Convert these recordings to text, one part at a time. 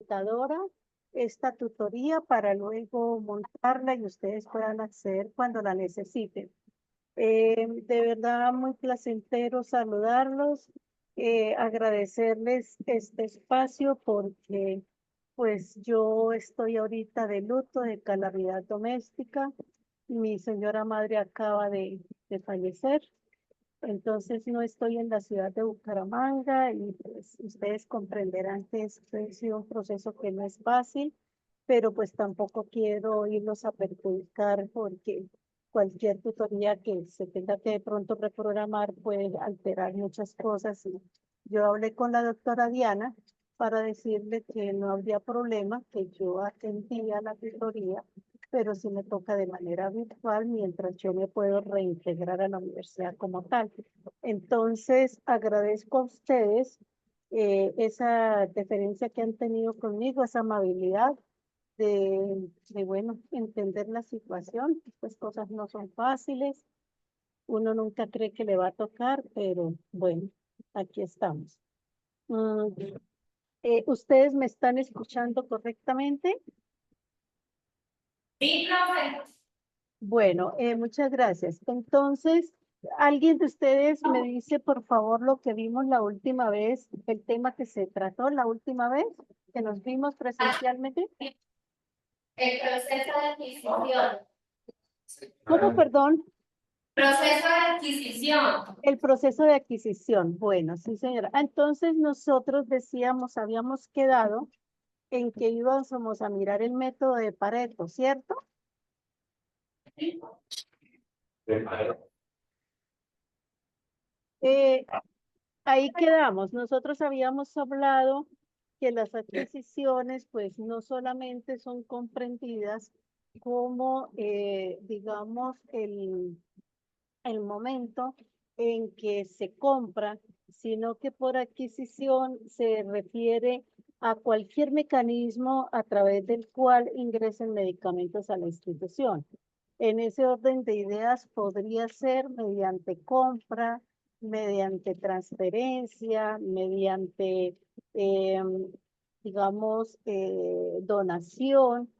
computadora esta tutoría para luego montarla y ustedes puedan acceder cuando la necesiten. De verdad, muy placentero saludarlos, agradecerles este espacio porque pues yo estoy ahorita de luto, de calamidad doméstica. Mi señora madre acaba de fallecer, entonces no estoy en la ciudad de Bucaramanga y pues ustedes comprenderán que este ha sido un proceso que no es fácil, pero pues tampoco quiero irlos a perjudicar porque cualquier tutoría que se tenga que de pronto reprogramar puede alterar muchas cosas. Y yo hablé con la doctora Diana para decirle que no habría problema, que yo atendía la tutoría, pero sí me toca de manera virtual mientras yo me puedo reintegrar a la universidad como tal. Entonces, agradezco a ustedes esa deferencia que han tenido conmigo, esa amabilidad bueno, entender la situación. Pues cosas no son fáciles, uno nunca cree que le va a tocar, pero bueno, aquí estamos. Mm, ¿Ustedes me están escuchando correctamente? Sí, profe. Bueno, muchas gracias. Entonces, ¿alguien de ustedes me dice, por favor, lo que vimos la última vez, el tema que se trató la última vez que nos vimos presencialmente? El proceso de adquisición. ¿Cómo, perdón? Proceso de adquisición. El proceso de adquisición. Bueno, sí, señora. Entonces, nosotros decíamos, habíamos quedado en que íbamos a mirar el método de Pareto, ¿cierto? Eh, Ahí quedamos. Nosotros habíamos hablado que las adquisiciones, pues, no solamente son comprendidas como, digamos, el momento en que se compra, sino que por adquisición se refiere a cualquier mecanismo a través del cual ingresen medicamentos a la institución. En ese orden de ideas podría ser mediante compra, mediante transferencia, mediante, eh, digamos, donación,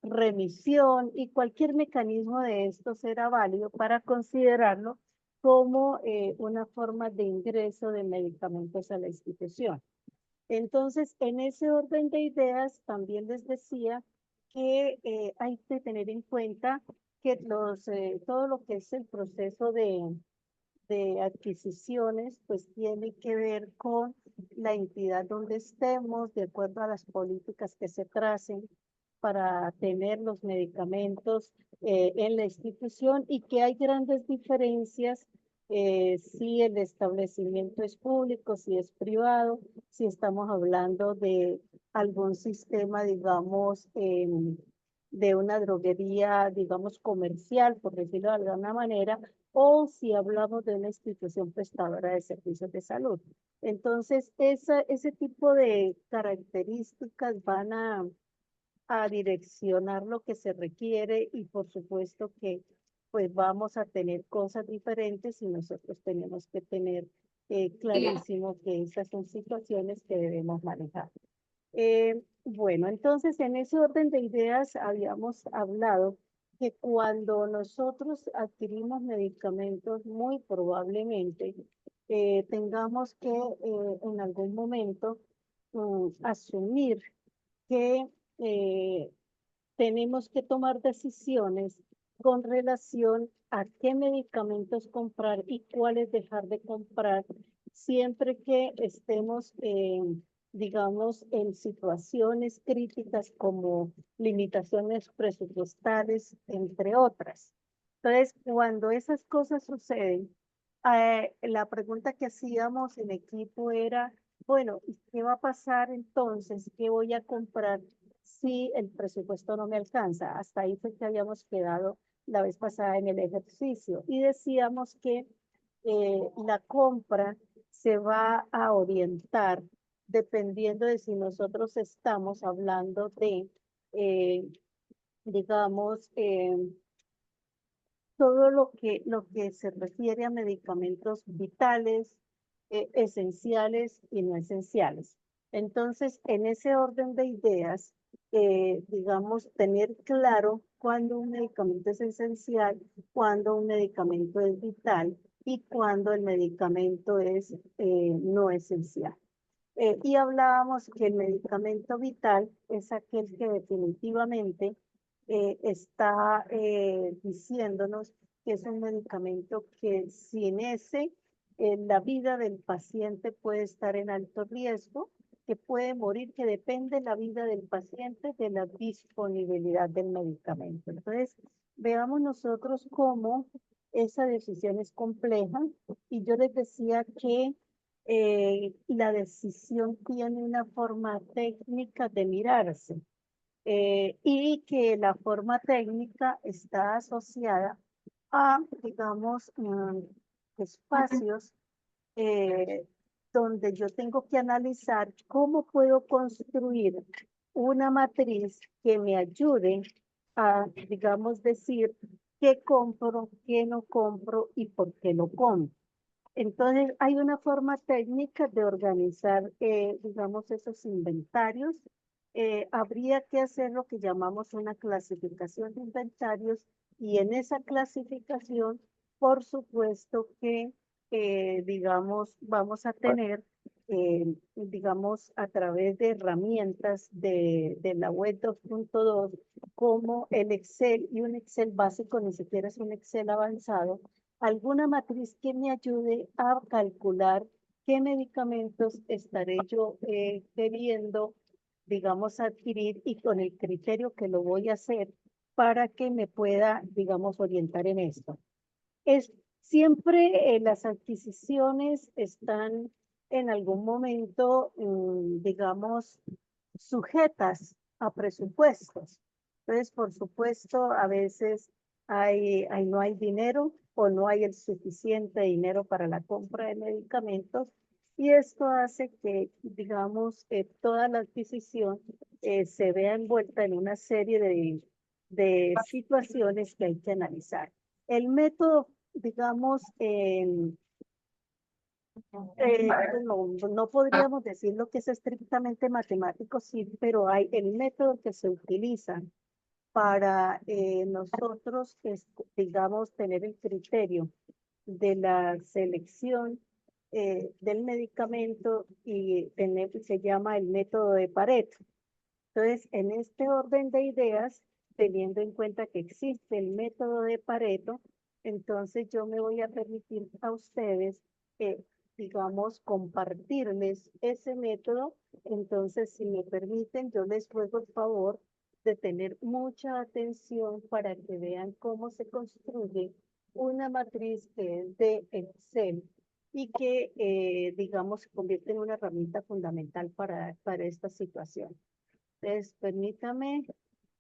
remisión y cualquier mecanismo de esto será válido para considerarlo como una forma de ingreso de medicamentos a la institución. Entonces, en ese orden de ideas, también les decía que hay que tener en cuenta que todo lo que es el proceso de adquisiciones, pues tiene que ver con la entidad donde estemos, de acuerdo a las políticas que se tracen para tener los medicamentos en la institución y que hay grandes diferencias si el establecimiento es público, si es privado, si estamos hablando de algún sistema, digamos, de una droguería, digamos, comercial, por decirlo de alguna manera, o si hablamos de una institución prestadora de servicios de salud. Entonces, ese tipo de características van a direccionar lo que se requiere y por supuesto que pues vamos a tener cosas diferentes y nosotros tenemos que tener clarísimo que esas son situaciones que debemos manejar. Bueno, entonces en ese orden de ideas habíamos hablado que cuando nosotros adquirimos medicamentos, muy probablemente tengamos que en algún momento asumir que tenemos que tomar decisiones con relación a qué medicamentos comprar y cuáles dejar de comprar, siempre que estemos, digamos, en situaciones críticas como limitaciones presupuestales, entre otras. Entonces, cuando esas cosas suceden, la pregunta que hacíamos en equipo era, bueno, ¿y qué va a pasar entonces? ¿Qué voy a comprar si el presupuesto no me alcanza? Hasta ahí fue que habíamos quedado la vez pasada en el ejercicio y decíamos que la compra se va a orientar dependiendo de si nosotros estamos hablando de, eh, digamos, todo lo que se refiere a medicamentos vitales, esenciales y no esenciales. Entonces, en ese orden de ideas, digamos, tener claro cuándo un medicamento es esencial, cuándo un medicamento es vital y cuándo el medicamento es no esencial. Y hablábamos que el medicamento vital es aquel que definitivamente está diciéndonos que es un medicamento que sin ese, la vida del paciente puede estar en alto riesgo, que puede morir, que depende la vida del paciente de la disponibilidad del medicamento. Entonces, veamos nosotros cómo esa decisión es compleja y yo les decía que la decisión tiene una forma técnica de mirarse y que la forma técnica está asociada a, digamos, espacios donde yo tengo que analizar cómo puedo construir una matriz que me ayude a, digamos, decir qué compro, qué no compro y por qué lo compro. Entonces, hay una forma técnica de organizar, digamos, esos inventarios. Habría que hacer lo que llamamos una clasificación de inventarios y en esa clasificación, por supuesto que, digamos, vamos a tener, digamos, a través de herramientas de la web 2.2, como el Excel y un Excel básico, ni siquiera es un Excel avanzado, alguna matriz que me ayude a calcular qué medicamentos estaré yo queriendo, digamos, adquirir y con el criterio que lo voy a hacer para que me pueda, digamos, orientar en esto. Siempre las adquisiciones están en algún momento, digamos, sujetas a presupuestos. Entonces, por supuesto, a veces no hay dinero o no hay el suficiente dinero para la compra de medicamentos y esto hace que, digamos, toda la adquisición se vea envuelta en una serie de situaciones que hay que analizar. El método, digamos, no podríamos decir lo que es estrictamente matemático, sí, pero hay el método que se utiliza para nosotros, digamos, tener el criterio de la selección del medicamento y se llama el método de Pareto. Entonces, en este orden de ideas, teniendo en cuenta que existe el método de Pareto, entonces yo me voy a permitir a ustedes, digamos, compartirles ese método. Entonces, si me permiten, yo les ruego el favor de tener mucha atención para que vean cómo se construye una matriz que es de Excel y que, digamos, se convierte en una herramienta fundamental para esta situación. Entonces, permítame,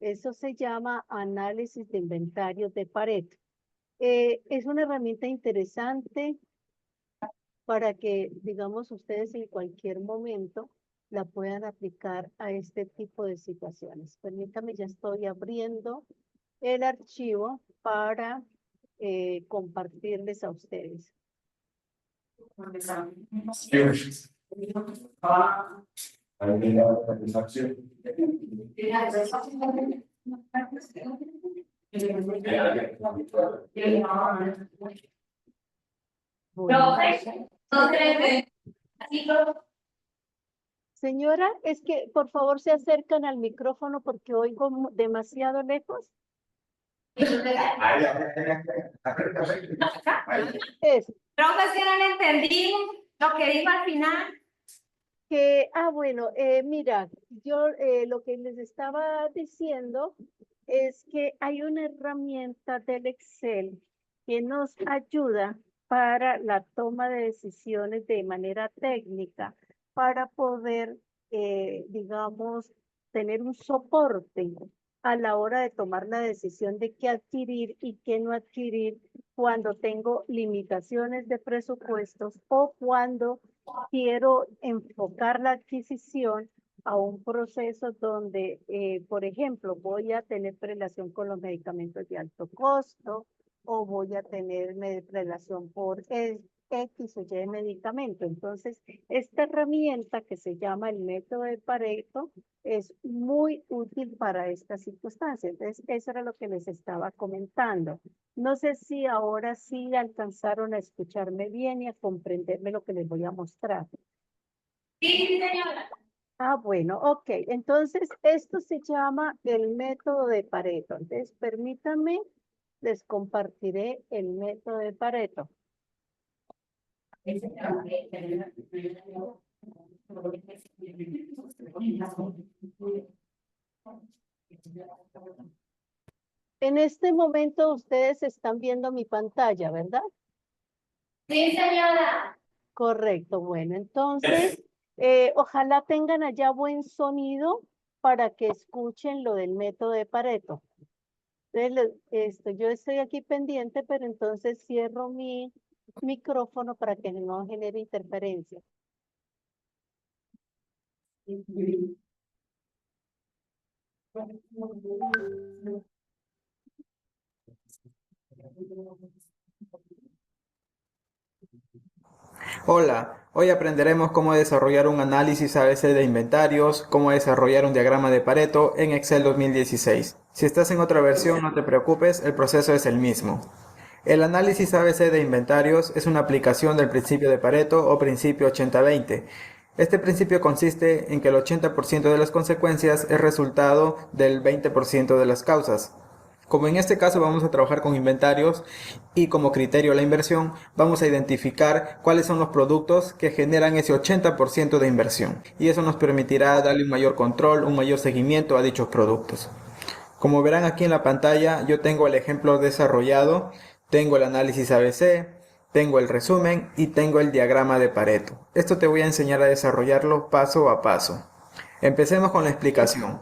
eso se llama análisis de inventarios de Pareto. Es una herramienta interesante para que, digamos, ustedes en cualquier momento la puedan aplicar a este tipo de situaciones. Permítame, ya estoy abriendo el archivo para compartirles a ustedes. Bueno, señora, es que por favor se acercan al micrófono porque oigo demasiado lejos. Es Profe, es que no le entendí lo que dijo al final. que, bueno, mira, yo lo que les estaba diciendo es que hay una herramienta del Excel que nos ayuda para la toma de decisiones de manera técnica, para poder, digamos, tener un soporte a la hora de tomar la decisión de qué adquirir y qué no adquirir cuando tengo limitaciones de presupuestos o cuando quiero enfocar la adquisición a un proceso donde, por ejemplo, voy a tener relación con los medicamentos de alto costo o voy a tener relación por X o Y medicamento. Entonces, esta herramienta que se llama el método de Pareto es muy útil para estas circunstancias. Entonces, eso era lo que les estaba comentando. No sé si ahora sí alcanzaron a escucharme bien y a comprenderme lo que les voy a mostrar. Sí, señora. Ah, bueno, ok. Entonces, esto se llama el método de Pareto. Entonces, permítanme, les compartiré el método de Pareto. En este momento ustedes están viendo mi pantalla, ¿verdad? Sí, señora. Correcto, bueno, entonces, ojalá tengan allá buen sonido para que escuchen lo del método de Pareto. Entonces, yo estoy aquí pendiente, pero entonces cierro mi micrófono para que no genere interferencia. Hola, hoy aprenderemos cómo desarrollar un análisis ABC de inventarios, cómo desarrollar un diagrama de Pareto en Excel 2016. Si estás en otra versión, no te preocupes, el proceso es el mismo. El análisis ABC de inventarios es una aplicación del principio de Pareto o principio 80-20. Este principio consiste en que el 80% de las consecuencias es resultado del 20% de las causas. Como en este caso vamos a trabajar con inventarios y como criterio la inversión, vamos a identificar cuáles son los productos que generan ese 80% de inversión. Y eso nos permitirá darle un mayor control, un mayor seguimiento a dichos productos. Como verán aquí en la pantalla, yo tengo el ejemplo desarrollado, tengo el análisis ABC, tengo el resumen y tengo el diagrama de Pareto. Esto te voy a enseñar a desarrollarlo paso a paso. Empecemos con la explicación.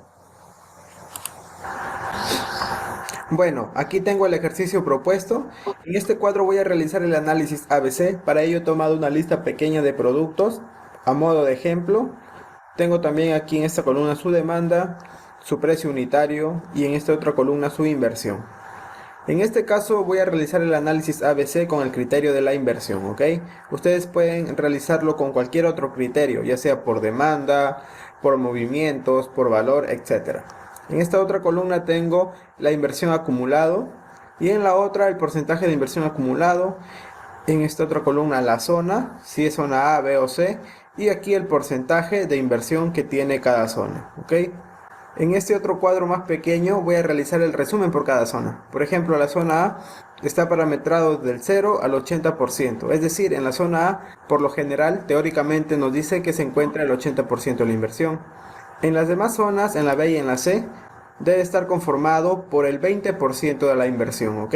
Bueno, aquí tengo el ejercicio propuesto. En este cuadro voy a realizar el análisis ABC. Para ello he tomado una lista pequeña de productos a modo de ejemplo. Tengo también aquí en esta columna su demanda, su precio unitario y en esta otra columna su inversión. En este caso voy a realizar el análisis ABC con el criterio de la inversión, ¿ok? Ustedes pueden realizarlo con cualquier otro criterio, ya sea por demanda, por movimientos, por valor, etc. En esta otra columna tengo la inversión acumulado y en la otra el porcentaje de inversión acumulado. En esta otra columna la zona, si es zona A, B o C, y aquí el porcentaje de inversión que tiene cada zona, ¿ok? En este otro cuadro más pequeño voy a realizar el resumen por cada zona. Por ejemplo, la zona A está parametrado del 0 al 80%, es decir, en la zona A, por lo general, teóricamente nos dice que se encuentra el 80% de la inversión. En las demás zonas, en la B y en la C, debe estar conformado por el 20% de la inversión, ¿ok?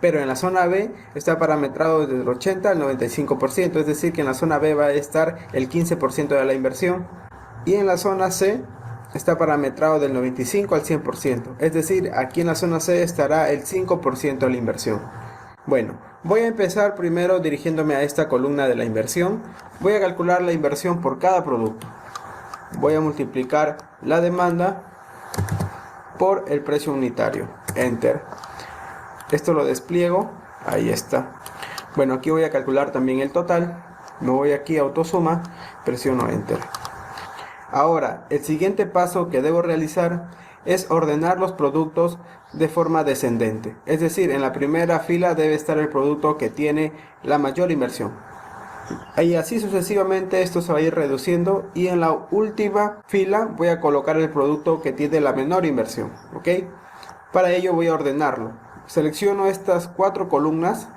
Pero en la zona B está parametrado desde el 80 al 95%, es decir, que en la zona B va a estar el 15% de la inversión. Y en la zona C está parametrado del 95 al 100%, es decir, aquí en la zona C estará el 5% de la inversión. Bueno, voy a empezar primero dirigiéndome a esta columna de la inversión. Voy a calcular la inversión por cada producto. Voy a multiplicar la demanda por el precio unitario. Enter. Esto lo despliego. Ahí está. Bueno, aquí voy a calcular también el total. Me voy aquí a autosuma, presiono Enter. Ahora, el siguiente paso que debo realizar es ordenar los productos de forma descendente. Es decir, en la primera fila debe estar el producto que tiene la mayor inversión. Y así sucesivamente esto se va a ir reduciendo y en la última fila voy a colocar el producto que tiene la menor inversión, ¿ok? Para ello voy a ordenarlo. Selecciono estas 4 columnas,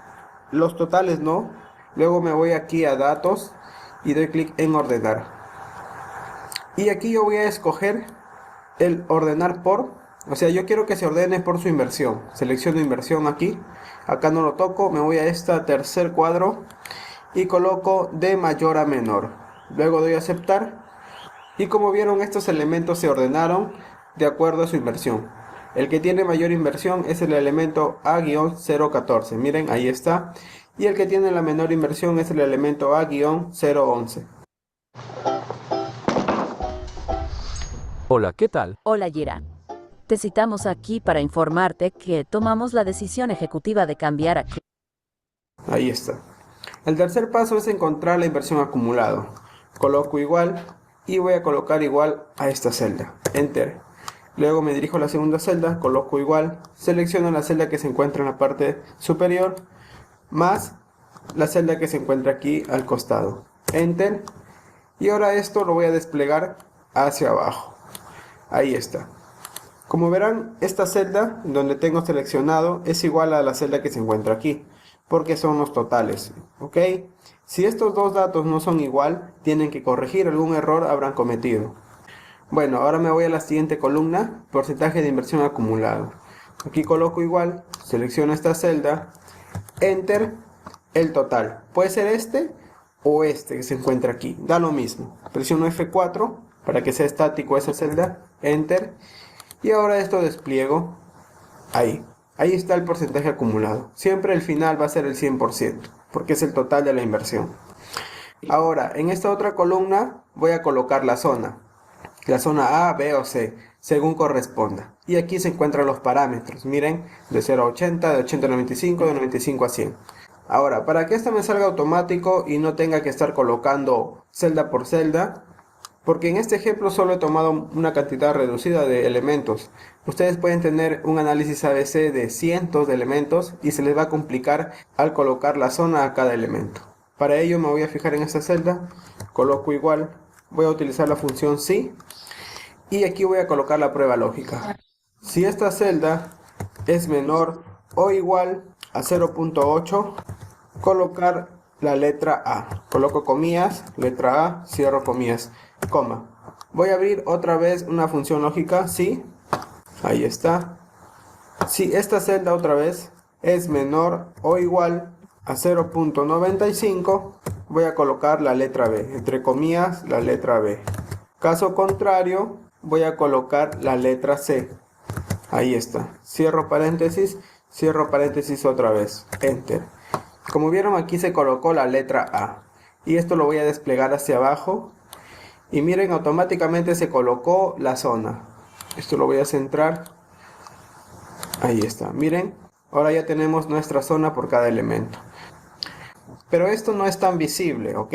los totales no, luego me voy aquí a datos y doy clic en ordenar. Y aquí yo voy a escoger el ordenar por, o sea, yo quiero que se ordene por su inversión. Selecciono inversión aquí, acá no lo toco, me voy a este tercer cuadro y coloco de mayor a menor. Luego doy a aceptar y como vieron estos elementos se ordenaron de acuerdo a su inversión. El que tiene mayor inversión es el elemento A-014, miren ahí está, y el que tiene la menor inversión es el elemento A-011. Hola, ¿qué tal? Hola, Gira. Te citamos aquí para informarte que tomamos la decisión ejecutiva de cambiar a... Ahí está. El tercer paso es encontrar la inversión acumulado. Coloco igual y voy a colocar igual a esta celda. Enter. Luego me dirijo a la segunda celda, coloco igual, selecciono la celda que se encuentra en la parte superior, más la celda que se encuentra aquí al costado. Enter. Y ahora esto lo voy a desplegar hacia abajo. Ahí está. Como verán, esta celda donde tengo seleccionado es igual a la celda que se encuentra aquí, porque son los totales, ¿ok? Si estos dos datos no son igual, tienen que corregir algún error habrán cometido. Bueno, ahora me voy a la siguiente columna, porcentaje de inversión acumulado. Aquí coloco igual, selecciono esta celda, Enter, el total. Puede ser este o este que se encuentra aquí, da lo mismo. Presiono F4 para que sea estático esa celda, Enter, y ahora esto despliego ahí. Ahí está el porcentaje acumulado. Siempre el final va a ser el 100%, porque es el total de la inversión. Ahora, en esta otra columna voy a colocar la zona A, B o C, según corresponda. Y aquí se encuentran los parámetros, miren, de 0 a 80, de 80 a 95, de 95 a 100. Ahora, para que esto me salga automático y no tenga que estar colocando celda por celda, porque en este ejemplo solo he tomado una cantidad reducida de elementos. Ustedes pueden tener un análisis ABC de cientos de elementos y se les va a complicar al colocar la zona a cada elemento. Para ello me voy a fijar en esta celda, coloco igual, voy a utilizar la función si y aquí voy a colocar la prueba lógica. Si esta celda es menor o igual a 0.8, colocar la letra A. Coloco comillas, letra A, cierro comillas, coma. Voy a abrir otra vez una función lógica, si, ahí está. Si esta celda otra vez es menor o igual a 0.95, voy a colocar la letra B, entre comillas, la letra B. Caso contrario, voy a colocar la letra C. Ahí está. Cierro paréntesis otra vez. Enter. Como vieron, aquí se colocó la letra A. Y esto lo voy a desplegar hacia abajo. Y miren, automáticamente se colocó la zona. Esto lo voy a centrar. Ahí está. Miren, ahora ya tenemos nuestra zona por cada elemento. Pero esto no es tan visible, ¿ok?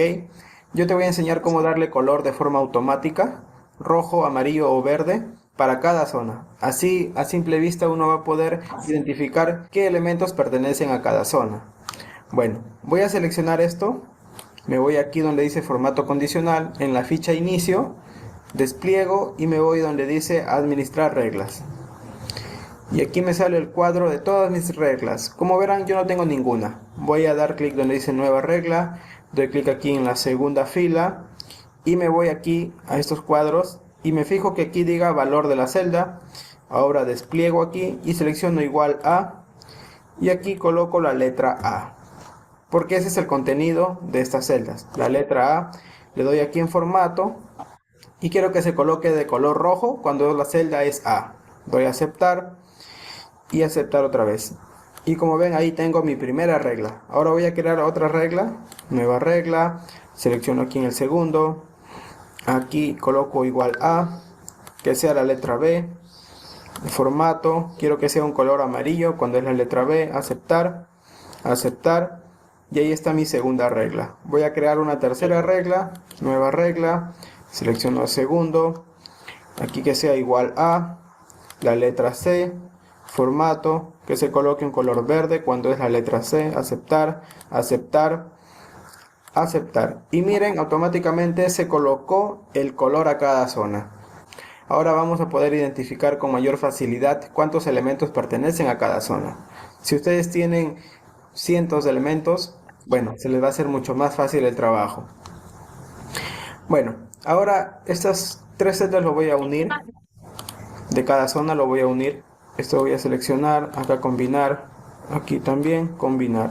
Yo te voy a enseñar cómo darle color de forma automática, rojo, amarillo o verde, para cada zona. Así, a simple vista, uno va a poder identificar qué elementos pertenecen a cada zona. Bueno, voy a seleccionar esto, me voy aquí donde dice formato condicional, en la ficha inicio, despliego y me voy donde dice administrar reglas. Y aquí me sale el cuadro de todas mis reglas. Como verán, yo no tengo ninguna. Voy a dar clic donde dice nueva regla, doy clic aquí en la segunda fila y me voy aquí a estos cuadros y me fijo que aquí diga valor de la celda. Ahora despliego aquí y selecciono igual a y aquí coloco la letra A, porque ese es el contenido de estas celdas, la letra A. Le doy aquí en formato y quiero que se coloque de color rojo cuando la celda es A. Doy a aceptar y aceptar otra vez. Y como ven, ahí tengo mi primera regla. Ahora voy a crear otra regla, nueva regla, selecciono aquí en el segundo, aquí coloco igual a, que sea la letra B, el formato, quiero que sea un color amarillo cuando es la letra B, aceptar, aceptar, y ahí está mi segunda regla. Voy a crear una tercera regla, nueva regla, selecciono el segundo, aquí que sea igual a, la letra C, formato, que se coloque en color verde cuando es la letra C, aceptar, aceptar, aceptar. Y miren, automáticamente se colocó el color a cada zona. Ahora vamos a poder identificar con mayor facilidad cuántos elementos pertenecen a cada zona. Si ustedes tienen cientos de elementos, bueno, se les va a hacer mucho más fácil el trabajo. Bueno, ahora estas tres celdas lo voy a unir. De cada zona lo voy a unir. Esto voy a seleccionar, acá combinar, aquí también combinar.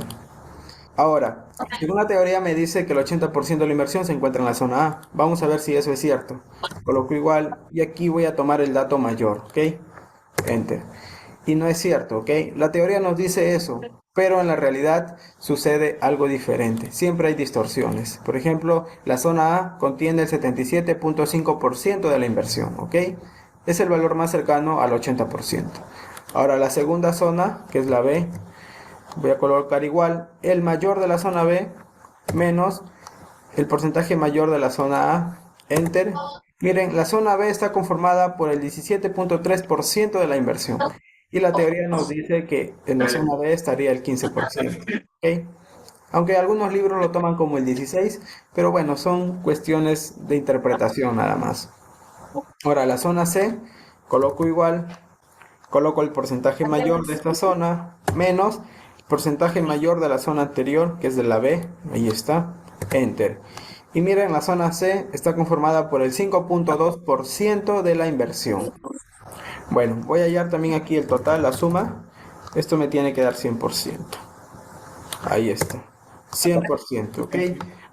Ahora, según la teoría me dice que el 80% de la inversión se encuentra en la zona A. Vamos a ver si eso es cierto. Coloco igual y aquí voy a tomar el dato mayor, ¿ok? Enter. Y no es cierto, ¿ok? La teoría nos dice eso, pero en la realidad sucede algo diferente. Siempre hay distorsiones. Por ejemplo, la zona A contiene el 77.5% de la inversión, ¿ok? Es el valor más cercano al 80%. Ahora la segunda zona, que es la B, voy a colocar igual. El mayor de la zona B menos el porcentaje mayor de la zona A, enter. Miren, la zona B está conformada por el 17.3% de la inversión. Y la teoría nos dice que en la zona B estaría el 15%. ¿Ok? Aunque algunos libros lo toman como el 16%, pero bueno, son cuestiones de interpretación nada más. Ahora, la zona C, coloco igual, coloco el porcentaje mayor de esta zona, menos el porcentaje mayor de la zona anterior, que es de la B, ahí está, enter. Y miren, la zona C está conformada por el 5.2% de la inversión. Bueno, voy a hallar también aquí el total, la suma. Esto me tiene que dar 100%. Ahí está. 100%, ¿ok?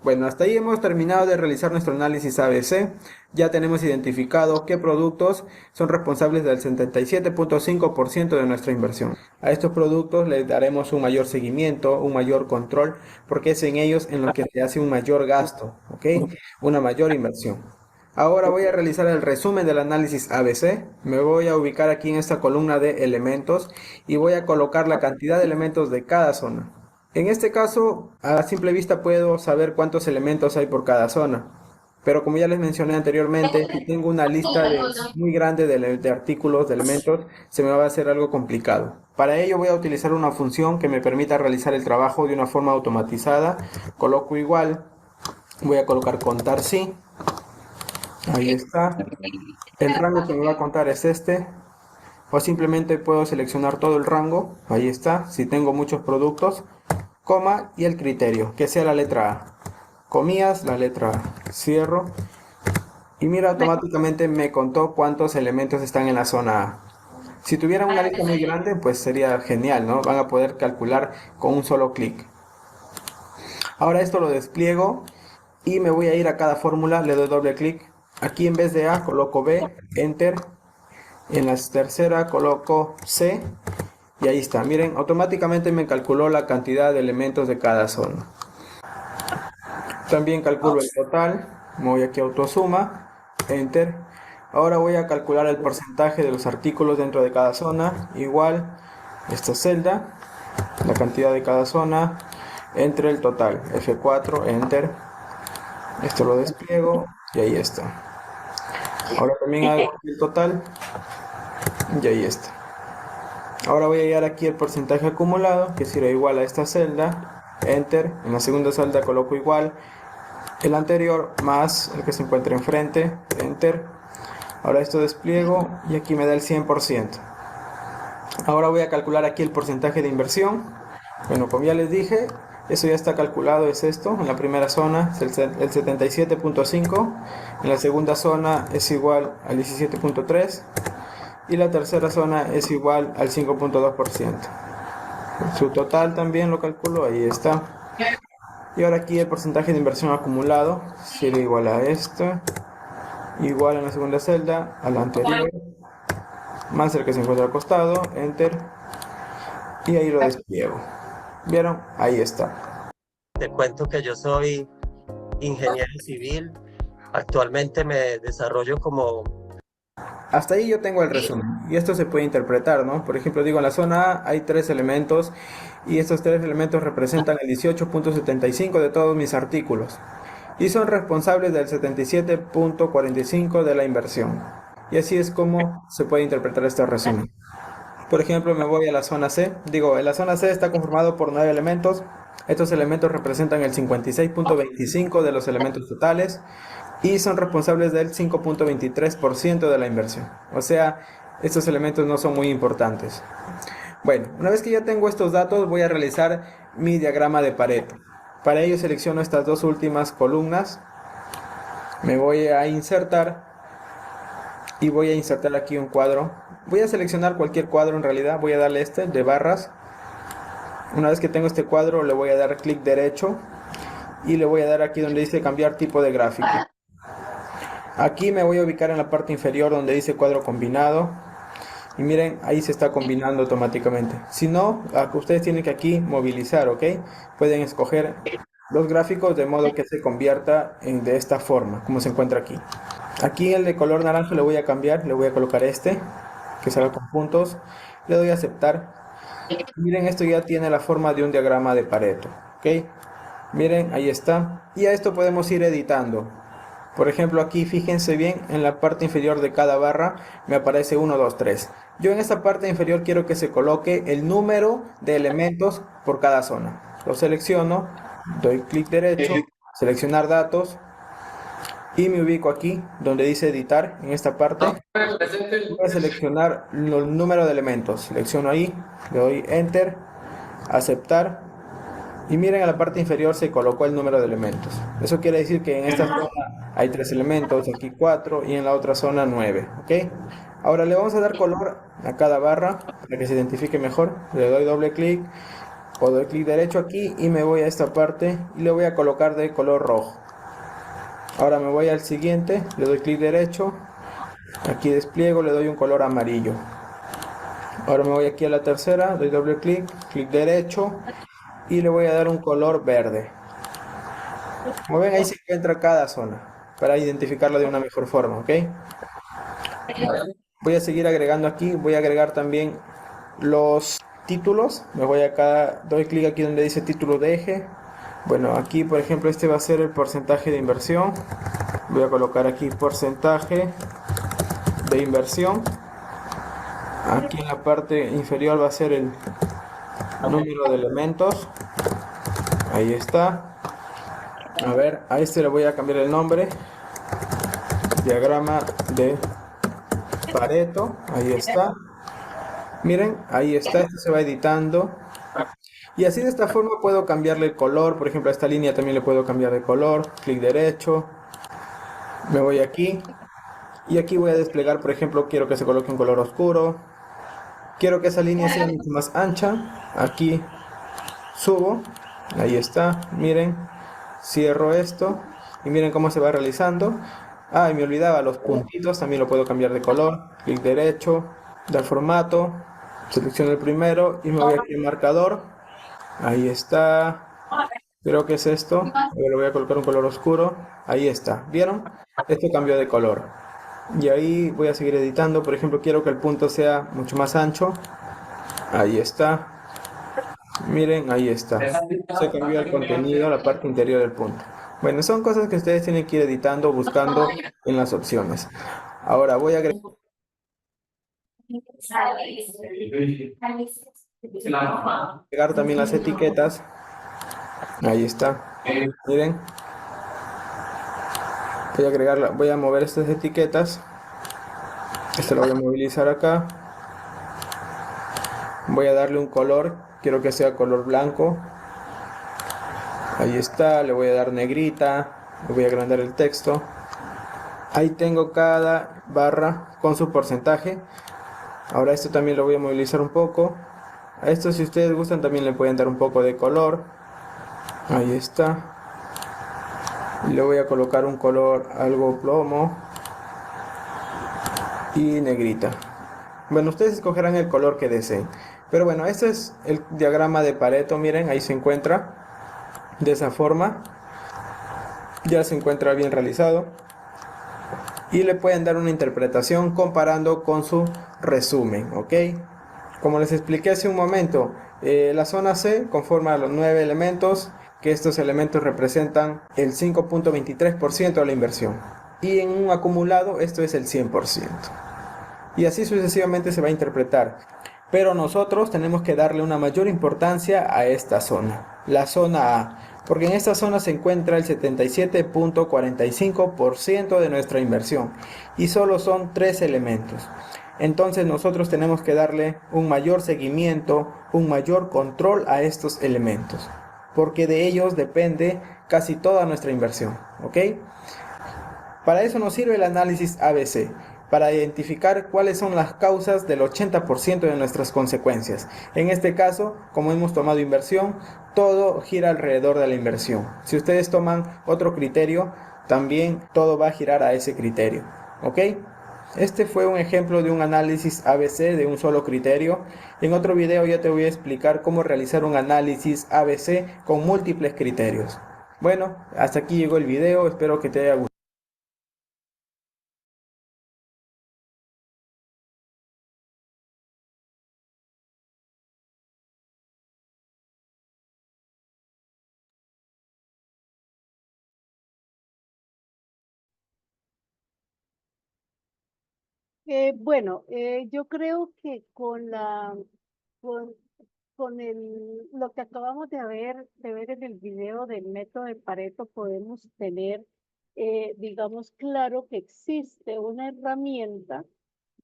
Bueno, hasta ahí hemos terminado de realizar nuestro análisis ABC. Ya tenemos identificado qué productos son responsables del 77.5% de nuestra inversión. A estos productos les daremos un mayor seguimiento, un mayor control, porque es en ellos en lo que se hace un mayor gasto, ¿ok? Una mayor inversión. Ahora voy a realizar el resumen del análisis ABC. Me voy a ubicar aquí en esta columna de elementos y voy a colocar la cantidad de elementos de cada zona. En este caso, a simple vista puedo saber cuántos elementos hay por cada zona. Pero como ya les mencioné anteriormente, si tengo una lista muy grande de artículos, de elementos, se me va a hacer algo complicado. Para ello voy a utilizar una función que me permita realizar el trabajo de una forma automatizada. Coloco igual, voy a colocar contar sí. Ahí está. El rango que me va a contar es este. O simplemente puedo seleccionar todo el rango. Ahí está. Si tengo muchos productos. Coma y el criterio, que sea la letra A. Comillas, la letra A. Cierro. Y mira, automáticamente me contó cuántos elementos están en la zona A. Si tuvieran una lista muy grande, pues sería genial, ¿no? Van a poder calcular con un solo clic. Ahora esto lo despliego y me voy a ir a cada fórmula, le doy doble clic. Aquí en vez de A coloco B, enter. En la tercera coloco C. Y ahí está, miren, automáticamente me calculó la cantidad de elementos de cada zona. También calculo el total, me voy aquí a autosuma, enter. Ahora voy a calcular el porcentaje de los artículos dentro de cada zona, igual, esta celda, la cantidad de cada zona, entre el total, F4, enter. Esto lo despliego y ahí está. Ahora también hago el total y ahí está. Ahora voy a hallar aquí el porcentaje acumulado, que será igual a esta celda, enter. En la segunda celda coloco igual el anterior más el que se encuentra enfrente, enter. Ahora esto despliego y aquí me da el 100%. Ahora voy a calcular aquí el porcentaje de inversión. Bueno, como ya les dije, eso ya está calculado, es esto. En la primera zona es el 77.5, en la segunda zona es igual al 17.3. Y la tercera zona es igual al 5.2%. Su total también lo calculo, ahí está. Y ahora aquí el porcentaje de inversión acumulado será igual a esto, igual en la segunda celda, a la anterior, más el que se encuentra al costado, enter, y ahí lo despliego. ¿Vieron? Ahí está. Te cuento que yo soy ingeniero civil. Actualmente me desarrollo como... Hasta ahí yo tengo el resumen y esto se puede interpretar, ¿no? Por ejemplo, digo, en la zona A hay 3 elementos y estos 3 elementos representan el 18.75 de todos mis artículos y son responsables del 77.45 de la inversión. Y así es como se puede interpretar este resumen. Por ejemplo, me voy a la zona C. Digo, en la zona C está conformado por 9 elementos. Estos elementos representan el 56.25 de los elementos totales y son responsables del 5.23% de la inversión. O sea, estos elementos no son muy importantes. Bueno, una vez que ya tengo estos datos, voy a realizar mi diagrama de Pareto. Para ello selecciono estas dos últimas columnas. Me voy a insertar y voy a insertar aquí un cuadro. Voy a seleccionar cualquier cuadro en realidad. Voy a darle este de barras. Una vez que tengo este cuadro, le voy a dar clic derecho y le voy a dar aquí donde dice cambiar tipo de gráfico. Aquí me voy a ubicar en la parte inferior donde dice cuadro combinado. Y miren, ahí se está combinando automáticamente. Si no, ustedes tienen que aquí movilizar, ¿ok? Pueden escoger los gráficos de modo que se convierta de esta forma, como se encuentra aquí. Aquí el de color naranja le voy a cambiar, le voy a colocar este, que salga con puntos. Le doy a aceptar. Miren, esto ya tiene la forma de un diagrama de Pareto, ¿ok? Miren, ahí está. Y a esto podemos ir editando. Por ejemplo, aquí fíjense bien, en la parte inferior de cada barra me aparece 1, 2, 3. Yo en esta parte inferior quiero que se coloque el número de elementos por cada zona. Lo selecciono, doy clic derecho, seleccionar datos y me ubico aquí donde dice editar en esta parte. Voy a seleccionar el número de elementos. Selecciono ahí, le doy enter, aceptar. Y miren, a la parte inferior se colocó el número de elementos. Eso quiere decir que en esta zona hay 3 elementos, aquí 4 y en la otra zona 9. ¿Ok? Ahora le vamos a dar color a cada barra para que se identifique mejor. Le doy doble clic o doy clic derecho aquí y me voy a esta parte y le voy a colocar de color rojo. Ahora me voy al siguiente, le doy clic derecho, aquí despliego, le doy un color amarillo. Ahora me voy aquí a la tercera, doy doble clic, clic derecho y le voy a dar un color verde. Como ven, ahí se encuentra cada zona para identificarla de una mejor forma, ¿ok? Voy a seguir agregando aquí, voy a agregar también los títulos. Me voy acá, doy clic aquí donde dice título de eje. Bueno, aquí por ejemplo este va a ser el porcentaje de inversión. Voy a colocar aquí porcentaje de inversión. Aquí en la parte inferior va a ser el número de elementos. Ahí está. A ver, a este le voy a cambiar el nombre. Diagrama de Pareto. Ahí está. Miren, ahí está. Este se va editando. Y así de esta forma puedo cambiarle el color. Por ejemplo, a esta línea también le puedo cambiar de color. Clic derecho. Me voy aquí. Y aquí voy a desplegar, por ejemplo, quiero que se coloque un color oscuro. Quiero que esa línea sea mucho más ancha. Aquí subo. Ahí está. Miren. Cierro esto. Y miren cómo se va realizando. Ah, y me olvidaba, los puntitos también lo puedo cambiar de color. Clic derecho. Dar formato. Selecciono el primero. Y me voy aquí al marcador. Ahí está. Creo que es esto. Le voy a colocar un color oscuro. Ahí está. ¿Vieron? Esto cambió de color. Y ahí voy a seguir editando. Por ejemplo, quiero que el punto sea mucho más ancho. Ahí está. Miren, ahí está. Se cambió el contenido, la parte interior del punto. Bueno, son cosas que ustedes tienen que ir editando, buscando en las opciones. Ahora voy a agregar también las etiquetas. Ahí está. Miren. Voy a mover estas etiquetas. Esto lo voy a movilizar acá. Voy a darle un color. Quiero que sea color blanco. Ahí está. Le voy a dar negrita. Le voy a agrandar el texto. Ahí tengo cada barra con su porcentaje. Ahora esto también lo voy a movilizar un poco. A esto, si ustedes gustan, también le pueden dar un poco de color. Ahí está. Y le voy a colocar un color algo plomo y negrita. Bueno, ustedes escogerán el color que deseen. Pero bueno, este es el diagrama de Pareto. Miren, ahí se encuentra de esa forma. Ya se encuentra bien realizado. Y le pueden dar una interpretación comparando con su resumen, ¿ok? Como les expliqué hace un momento, la zona C conforma los 9 elementos, que estos elementos representan el 5.23% de la inversión. Y en un acumulado esto es el 100%. Y así sucesivamente se va a interpretar. Pero nosotros tenemos que darle una mayor importancia a esta zona, la zona A, porque en esta zona se encuentra el 77.45% de nuestra inversión y solo son 3 elementos. Entonces nosotros tenemos que darle un mayor seguimiento, un mayor control a estos elementos, porque de ellos depende casi toda nuestra inversión, ¿ok? Para eso nos sirve el análisis ABC, para identificar cuáles son las causas del 80% de nuestras consecuencias. En este caso, como hemos tomado inversión, todo gira alrededor de la inversión. Si ustedes toman otro criterio, también todo va a girar a ese criterio, ¿ok? Este fue un ejemplo de un análisis ABC de un solo criterio. En otro video ya te voy a explicar cómo realizar un análisis ABC con múltiples criterios. Bueno, hasta aquí llegó el video, espero que te haya gustado. Yo creo que con, lo que acabamos de ver en el video del método de Pareto, podemos tener, digamos, claro que existe una herramienta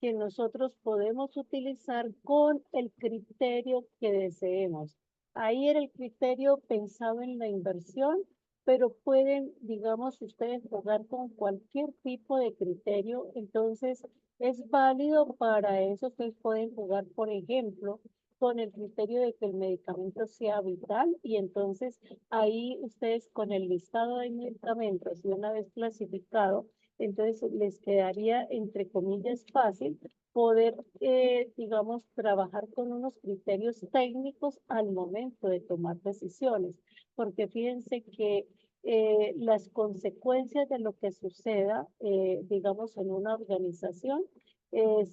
que nosotros podemos utilizar con el criterio que deseemos. Ahí era el criterio pensado en la inversión, pero pueden, digamos, ustedes jugar con cualquier tipo de criterio. Entonces, es válido para eso. Ustedes pueden jugar, por ejemplo, con el criterio de que el medicamento sea vital, y entonces ahí ustedes con el listado de medicamentos y una vez clasificado, entonces les quedaría, entre comillas, fácil poder, digamos, trabajar con unos criterios técnicos al momento de tomar decisiones, porque fíjense que las consecuencias de lo que suceda, digamos, en una organización,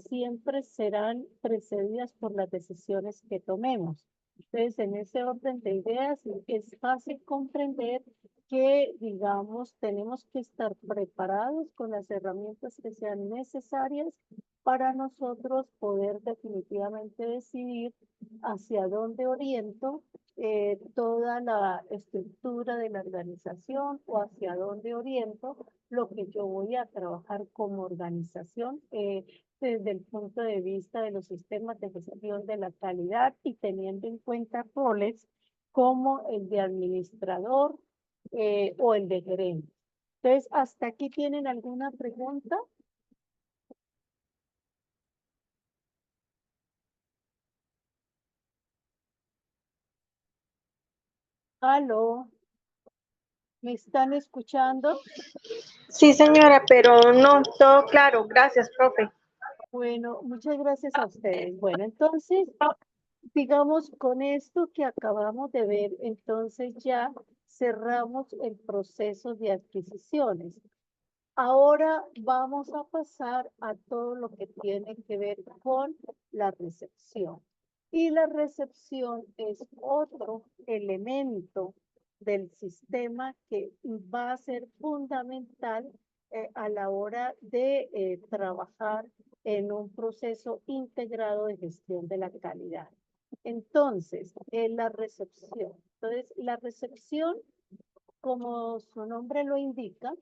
siempre serán precedidas por las decisiones que tomemos. Entonces, en ese orden de ideas, es fácil comprender que, digamos, tenemos que estar preparados con las herramientas que sean necesarias para nosotros poder definitivamente decidir hacia dónde oriento toda la estructura de la organización, o hacia dónde oriento lo que yo voy a trabajar como organización, desde el punto de vista de los sistemas de gestión de la calidad, y teniendo en cuenta roles como el de administrador o el de gerente. Entonces, ¿hasta aquí tienen alguna pregunta? ¿Aló? ¿Me están escuchando? Sí, señora, pero no, todo claro. Gracias, profe. Bueno, muchas gracias a ustedes. Bueno, entonces, digamos, con esto que acabamos de ver, entonces ya cerramos el proceso de adquisiciones. Ahora vamos a pasar a todo lo que tiene que ver con la recepción. Y la recepción es otro elemento del sistema que va a ser fundamental a la hora de trabajar en un proceso integrado de gestión de la calidad. Entonces, la recepción. Entonces, la recepción, como su nombre lo indica,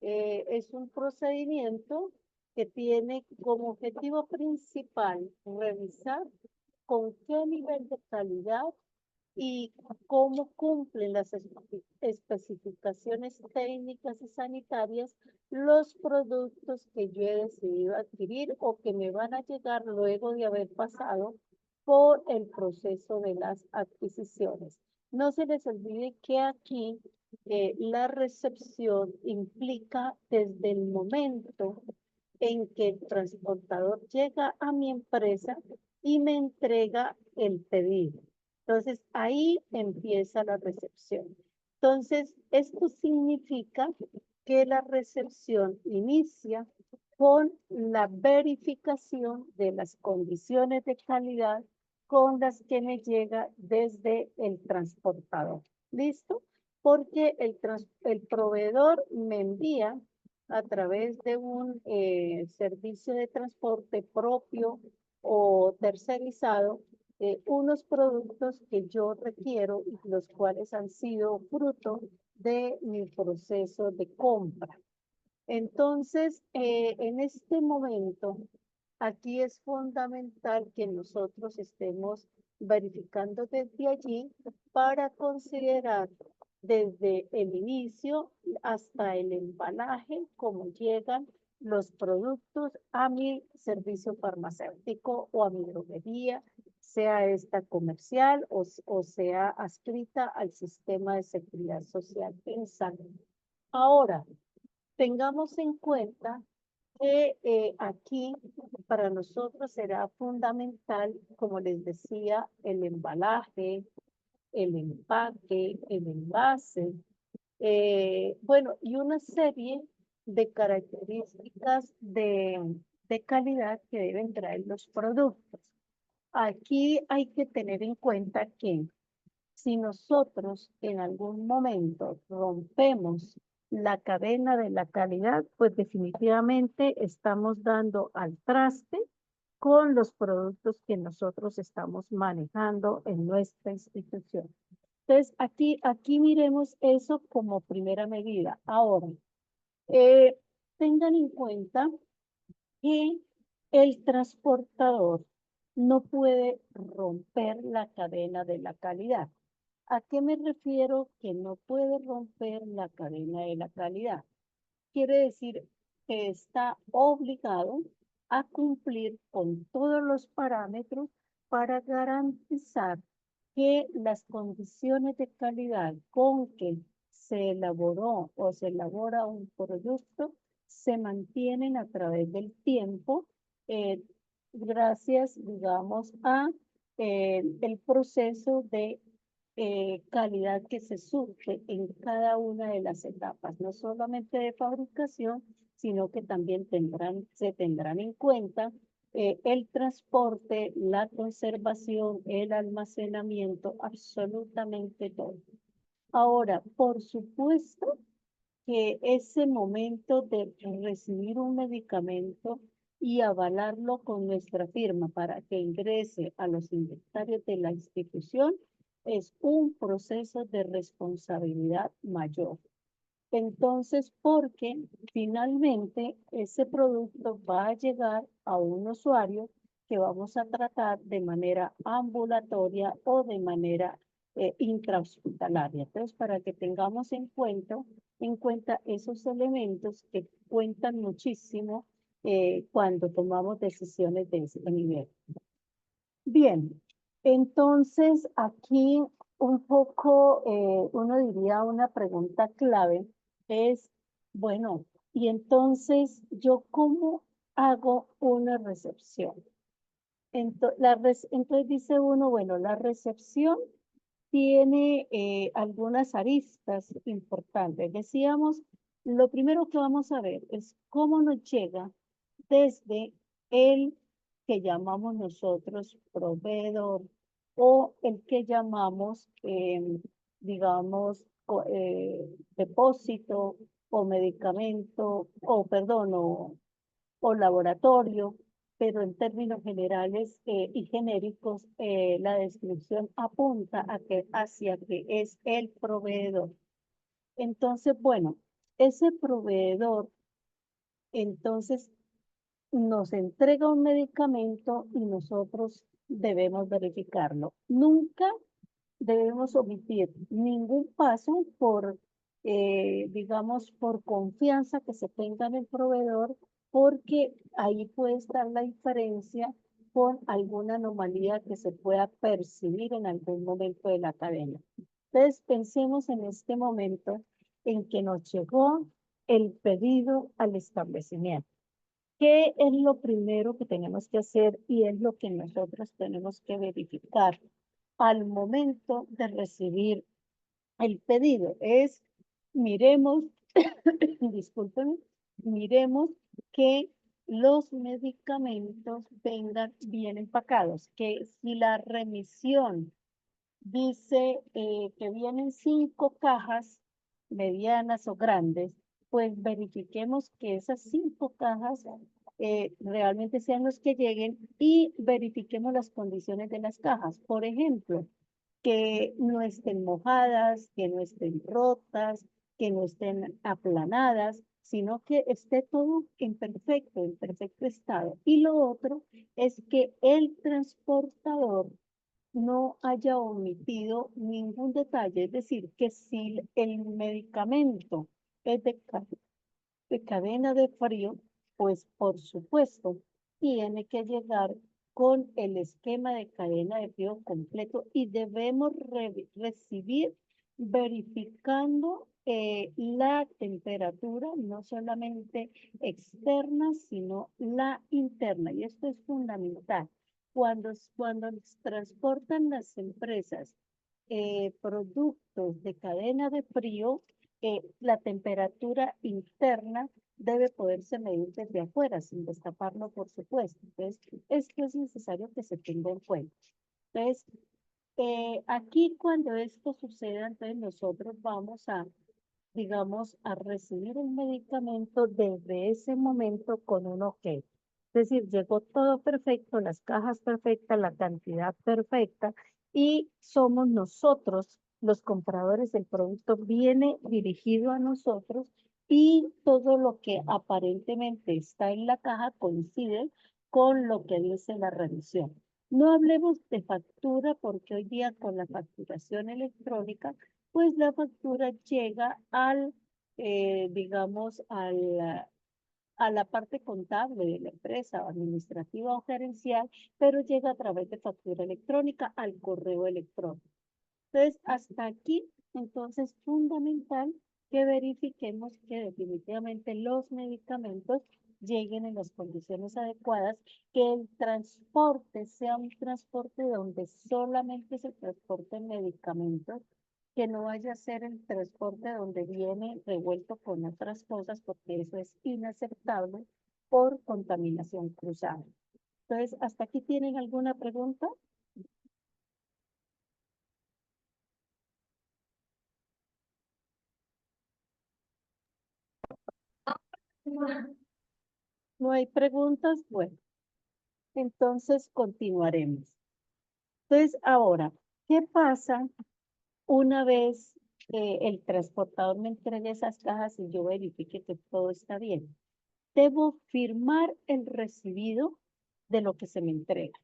es un procedimiento que tiene como objetivo principal revisar con qué nivel de calidad y cómo cumplen las especificaciones técnicas y sanitarias los productos que yo he decidido adquirir o que me van a llegar luego de haber pasado por el proceso de las adquisiciones. No se les olvide que aquí la recepción implica desde el momento en que el transportador llega a mi empresa y me entrega el pedido. Entonces, ahí empieza la recepción. Entonces, esto significa que la recepción inicia con la verificación de las condiciones de calidad con las que me llega desde el transportador. ¿Listo? Porque el proveedor me envía a través de un servicio de transporte propio o tercerizado, unos productos que yo requiero y los cuales han sido fruto de mi proceso de compra. Entonces, en este momento, aquí es fundamental que nosotros estemos verificando desde allí para considerar desde el inicio hasta el embalaje cómo llegan los productos a mi servicio farmacéutico o a mi droguería, sea esta comercial o sea adscrita al sistema de seguridad social en salud. Ahora, tengamos en cuenta que aquí para nosotros será fundamental, como les decía, el embalaje, el empaque, el envase, bueno, y una serie de características de calidad que deben traer los productos. Aquí hay que tener en cuenta que si nosotros en algún momento rompemos la cadena de la calidad, pues definitivamente estamos dando al traste con los productos que nosotros estamos manejando en nuestra institución. Entonces, aquí miremos eso como primera medida. Ahora, eh, tengan en cuenta que el transportador no puede romper la cadena de la calidad. ¿A qué me refiero que no puede romper la cadena de la calidad? Quiere decir que está obligado a cumplir con todos los parámetros para garantizar que las condiciones de calidad con que se elaboró o se elabora un producto se mantienen a través del tiempo, gracias, digamos, a el proceso de calidad que se surge en cada una de las etapas, no solamente de fabricación, sino que también se tendrán en cuenta el transporte, la conservación, el almacenamiento, absolutamente todo. Ahora, por supuesto que ese momento de recibir un medicamento y avalarlo con nuestra firma para que ingrese a los inventarios de la institución es un proceso de responsabilidad mayor. Entonces, porque finalmente ese producto va a llegar a un usuario que vamos a tratar de manera ambulatoria o de manera intrahospitalaria. Entonces, para que tengamos en cuenta esos elementos que cuentan muchísimo cuando tomamos decisiones de este nivel. Bien, entonces aquí un poco, uno diría una pregunta clave es, bueno, y entonces yo cómo hago una recepción. Entonces dice uno, bueno, la recepción tiene algunas aristas importantes. Decíamos, lo primero que vamos a ver es cómo nos llega desde el que llamamos nosotros proveedor o el que llamamos, digamos, depósito o medicamento, o perdón, o laboratorio, pero en términos generales y genéricos, la descripción apunta hacia que es el proveedor. Entonces, bueno, ese proveedor, entonces, nos entrega un medicamento y nosotros debemos verificarlo. Nunca debemos omitir ningún paso por, digamos, por confianza que se tenga en el proveedor, porque ahí puede estar la diferencia con alguna anomalía que se pueda percibir en algún momento de la cadena. Entonces, pensemos en este momento en que nos llegó el pedido al establecimiento. ¿Qué es lo primero que tenemos que hacer y es lo que nosotros tenemos que verificar al momento de recibir el pedido? Es, miremos, discúlpenme, miremos que los medicamentos vengan bien empacados, que si la remisión dice que vienen 5 cajas medianas o grandes, pues verifiquemos que esas 5 cajas realmente sean los que lleguen y verifiquemos las condiciones de las cajas. Por ejemplo, que no estén mojadas, que no estén rotas, que no estén aplanadas, sino que esté todo en perfecto estado. Y lo otro es que el transportador no haya omitido ningún detalle, es decir, que si el medicamento es de cadena de frío, pues por supuesto tiene que llegar con el esquema de cadena de frío completo y debemos recibir verificando la temperatura, no solamente externa, sino la interna. Y esto es fundamental. Cuando transportan las empresas productos de cadena de frío, la temperatura interna debe poderse medir desde afuera, sin destaparlo, por supuesto. Entonces, esto es necesario que se tenga en cuenta. Entonces, aquí cuando esto suceda, entonces nosotros vamos a digamos, a recibir el medicamento desde ese momento con un ok. Es decir, llegó todo perfecto, las cajas perfectas, la cantidad perfecta, y somos nosotros, los compradores del producto, viene dirigido a nosotros y todo lo que aparentemente está en la caja coincide con lo que dice la revisión. No hablemos de factura porque hoy día con la facturación electrónica, pues la factura llega al, digamos, a la parte contable de la empresa, administrativa o gerencial, pero llega a través de factura electrónica al correo electrónico. Entonces, hasta aquí, entonces, fundamental que verifiquemos que definitivamente los medicamentos lleguen en las condiciones adecuadas, que el transporte sea un transporte donde solamente se transporten medicamentos, que no vaya a ser el transporte donde viene revuelto con otras cosas, porque eso es inaceptable por contaminación cruzada. Entonces, ¿hasta aquí tienen alguna pregunta? ¿No hay preguntas? Bueno, entonces continuaremos. Entonces, ahora, ¿qué pasa una vez el transportador me entregue esas cajas y yo verifique que todo está bien? Debo firmar el recibido de lo que se me entrega.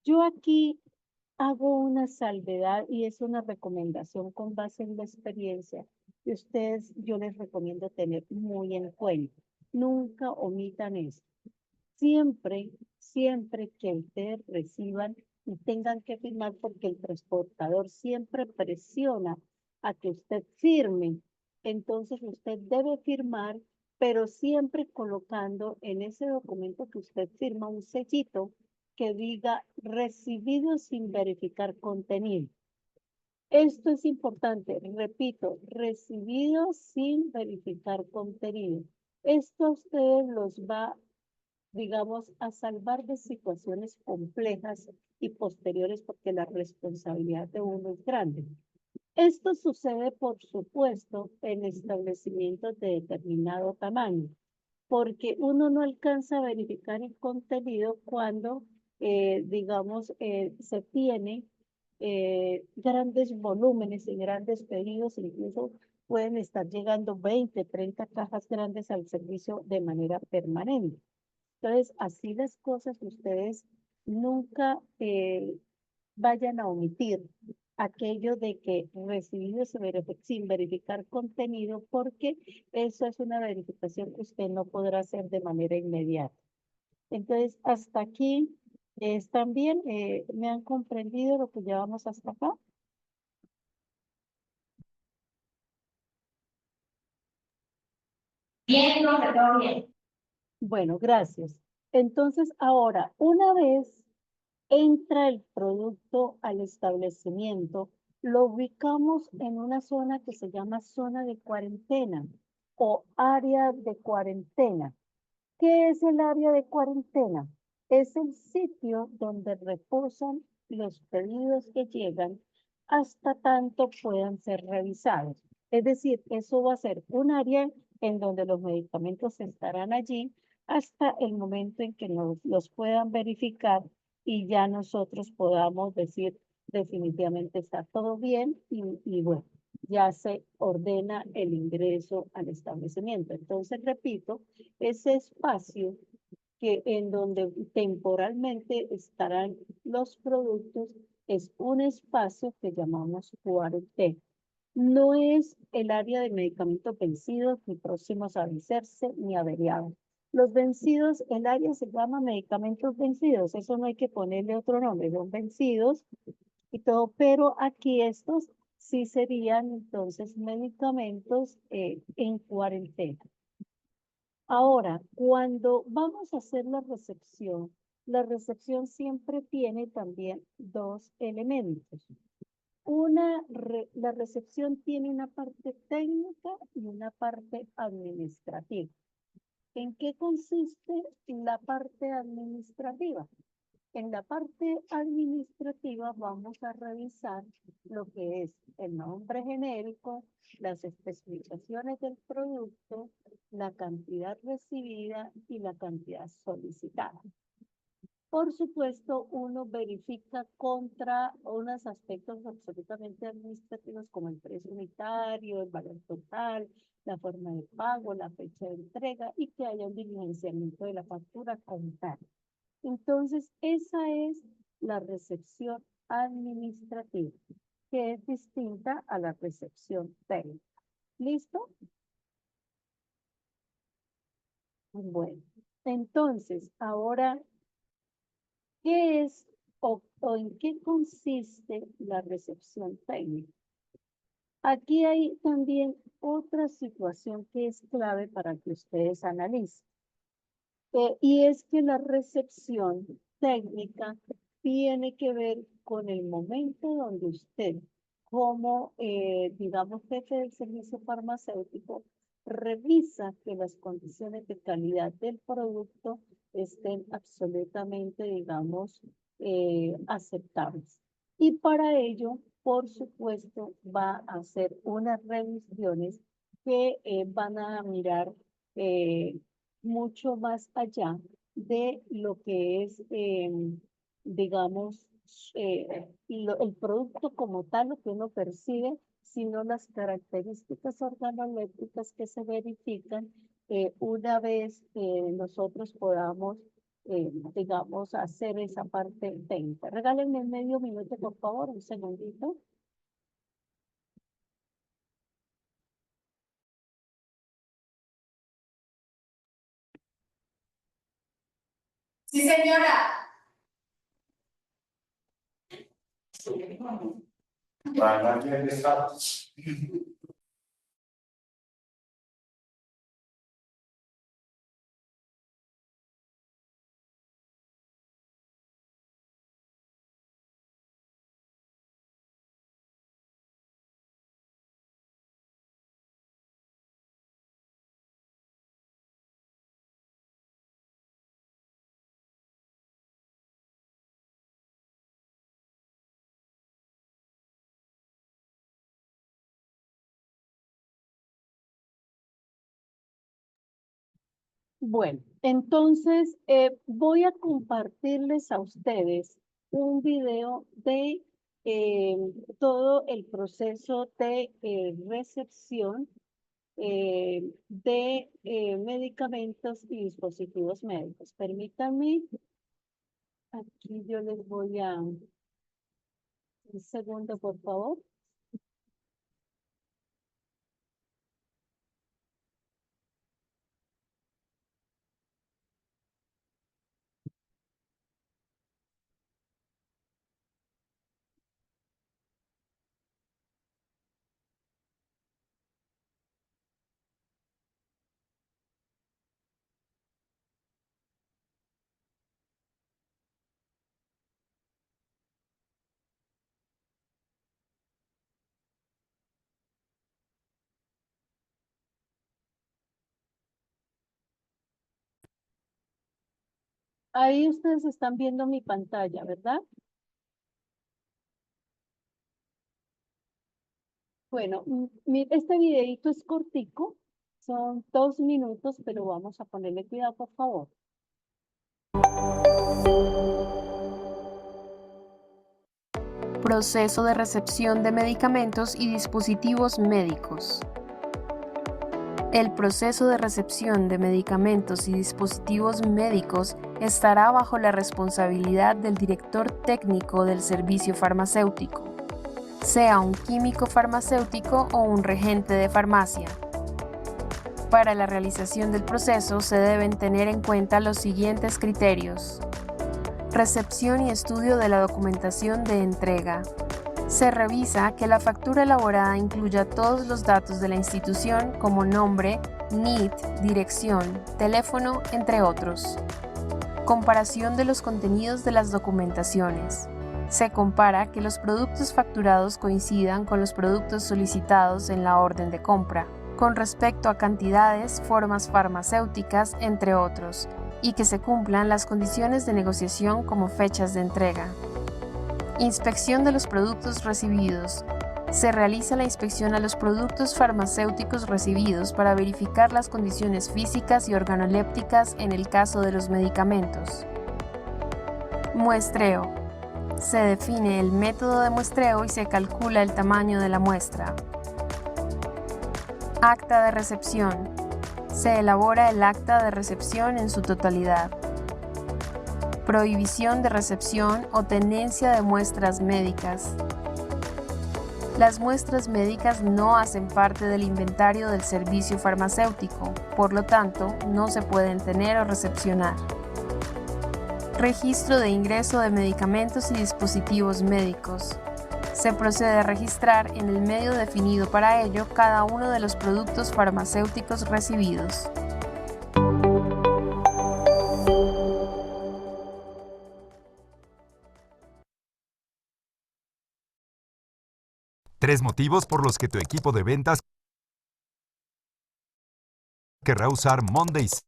Yo aquí hago una salvedad y es una recomendación con base en la experiencia que ustedes, yo les recomiendo tener muy en cuenta. Nunca omitan esto. Siempre que ustedes reciban y tengan que firmar, porque el transportador siempre presiona a que usted firme, entonces usted debe firmar, pero siempre colocando en ese documento que usted firma un sellito que diga recibido sin verificar contenido. Esto es importante, repito, recibido sin verificar contenido. Esto a ustedes los va, digamos, a salvar de situaciones complejas y posteriores porque la responsabilidad de uno es grande. Esto sucede, por supuesto, en establecimientos de determinado tamaño, porque uno no alcanza a verificar el contenido cuando, digamos, se tiene grandes volúmenes y grandes pedidos, incluso pueden estar llegando 20, 30 cajas grandes al servicio de manera permanente. Entonces, así las cosas, ustedes nunca vayan a omitir aquello de que recibido sin verificar contenido, porque eso es una verificación que usted no podrá hacer de manera inmediata. Entonces, hasta aquí ¿están bien? ¿Me han comprendido lo que llevamos hasta acá? Bien, profe, todo bien. Bueno, gracias. Entonces, ahora, una vez entra el producto al establecimiento, lo ubicamos en una zona que se llama zona de cuarentena o área de cuarentena. ¿Qué es el área de cuarentena? Es el sitio donde reposan los pedidos que llegan hasta tanto puedan ser revisados. Es decir, eso va a ser un área en donde los medicamentos estarán allí hasta el momento en que los puedan verificar y ya nosotros podamos decir definitivamente está todo bien y bueno, ya se ordena el ingreso al establecimiento. Entonces, repito, ese espacio que en donde temporalmente estarán los productos es un espacio que llamamos cuarentena. No es el área de medicamentos vencidos, ni próximos a vencerse, ni averiados. Los vencidos, el área se llama medicamentos vencidos, eso no hay que ponerle otro nombre, son vencidos y todo, pero aquí estos sí serían entonces medicamentos en cuarentena. Ahora, cuando vamos a hacer la recepción siempre tiene también dos elementos. La recepción tiene una parte técnica y una parte administrativa. ¿En qué consiste la parte administrativa? En la parte administrativa vamos a revisar lo que es el nombre genérico, las especificaciones del producto, la cantidad recibida y la cantidad solicitada. Por supuesto, uno verifica contra unos aspectos absolutamente administrativos como el precio unitario, el valor total, la forma de pago, la fecha de entrega y que haya un diligenciamiento de la factura contable. Entonces, esa es la recepción administrativa, que es distinta a la recepción técnica. ¿Listo? Bueno, entonces, ahora, ¿qué es o en qué consiste la recepción técnica? Aquí hay también otra situación que es clave para que ustedes analicen. Y es que la recepción técnica tiene que ver con el momento donde usted, como, digamos, jefe del servicio farmacéutico, revisa que las condiciones de calidad del producto estén absolutamente, digamos, aceptables. Y para ello, por supuesto, va a hacer unas revisiones que van a mirar mucho más allá de lo que es, digamos, el producto como tal, lo que uno percibe, sino las características organolépticas que se verifican una vez nosotros podamos, digamos, hacer esa parte técnica. Regálenme medio minuto, por favor, un segundito. Sí, señora. Bueno, entonces voy a compartirles a ustedes un video de todo el proceso de recepción de medicamentos y dispositivos médicos. Permítanme, aquí yo les voy a... Un segundo, por favor. Ahí ustedes están viendo mi pantalla, ¿verdad? Bueno, este videito es cortico, son 2 minutos, pero vamos a ponerle cuidado, por favor. Proceso de recepción de medicamentos y dispositivos médicos. El proceso de recepción de medicamentos y dispositivos médicos estará bajo la responsabilidad del director técnico del servicio farmacéutico, sea un químico farmacéutico o un regente de farmacia. Para la realización del proceso se deben tener en cuenta los siguientes criterios. Recepción y estudio de la documentación de entrega. Se revisa que la factura elaborada incluya todos los datos de la institución como nombre, NIT, dirección, teléfono, entre otros. Comparación de los contenidos de las documentaciones. Se compara que los productos facturados coincidan con los productos solicitados en la orden de compra, con respecto a cantidades, formas farmacéuticas, entre otros, y que se cumplan las condiciones de negociación como fechas de entrega. Inspección de los productos recibidos. Se realiza la inspección a los productos farmacéuticos recibidos para verificar las condiciones físicas y organolépticas en el caso de los medicamentos. Muestreo. Se define el método de muestreo y se calcula el tamaño de la muestra. Acta de recepción. Se elabora el acta de recepción en su totalidad. Prohibición de recepción o tenencia de muestras médicas. Las muestras médicas no hacen parte del inventario del servicio farmacéutico, por lo tanto, no se pueden tener o recepcionar. Registro de ingreso de medicamentos y dispositivos médicos. Se procede a registrar en el medio definido para ello cada uno de los productos farmacéuticos recibidos. Tres motivos por los que tu equipo de ventas querrá usar Mondays.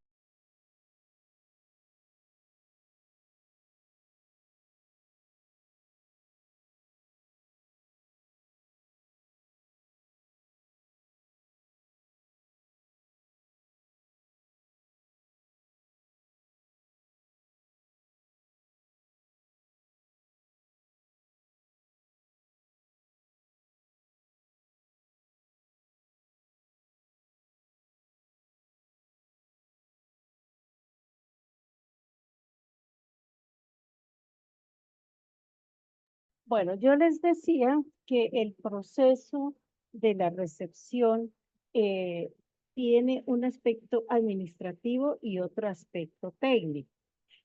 Bueno, yo les decía que el proceso de la recepción tiene un aspecto administrativo y otro aspecto técnico.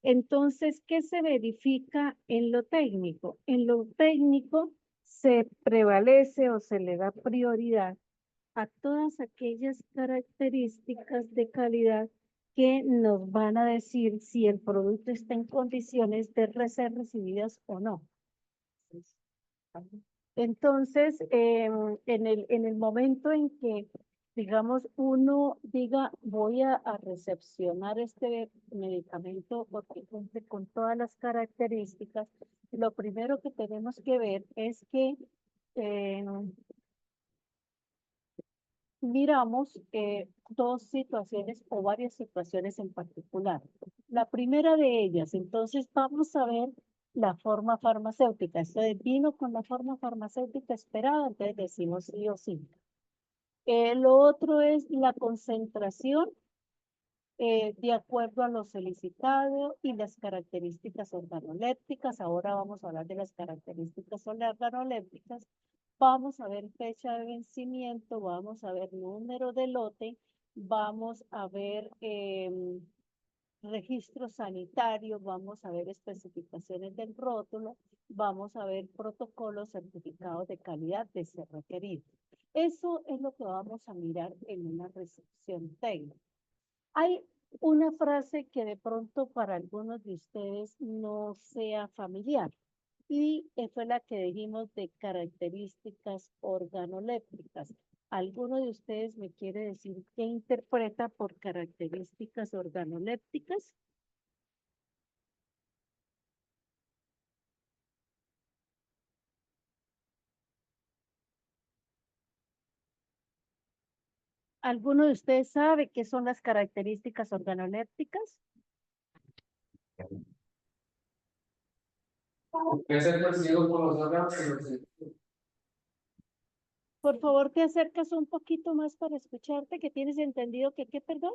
Entonces, ¿qué se verifica en lo técnico? En lo técnico se prevalece o se le da prioridad a todas aquellas características de calidad que nos van a decir si el producto está en condiciones de ser recibidas o no. Entonces, en el momento en que, digamos, uno diga, voy a recepcionar este medicamento porque cumple con todas las características, lo primero que tenemos que ver es que miramos dos situaciones o varias situaciones en particular. La primera de ellas, entonces vamos a ver la forma farmacéutica. Esto vino con la forma farmacéutica esperada, entonces decimos sí o sí. Lo otro es la concentración de acuerdo a lo solicitado y las características organolépticas. Ahora vamos a hablar de las características organolépticas. Vamos a ver fecha de vencimiento, vamos a ver número de lote, vamos a ver registro sanitario, vamos a ver especificaciones del rótulo, vamos a ver protocolos certificados de calidad de ser requerido. Eso es lo que vamos a mirar en una recepción técnica. Hay una frase que de pronto para algunos de ustedes no sea familiar y fue la que dijimos de características organolépticas. ¿Alguno de ustedes me quiere decir qué interpreta por características organolépticas? ¿Alguno de ustedes sabe qué son las características organolépticas? Puede ser percibido por los órganos. Por favor, te acercas un poquito más para escucharte, que tienes entendido que, ¿qué, perdón?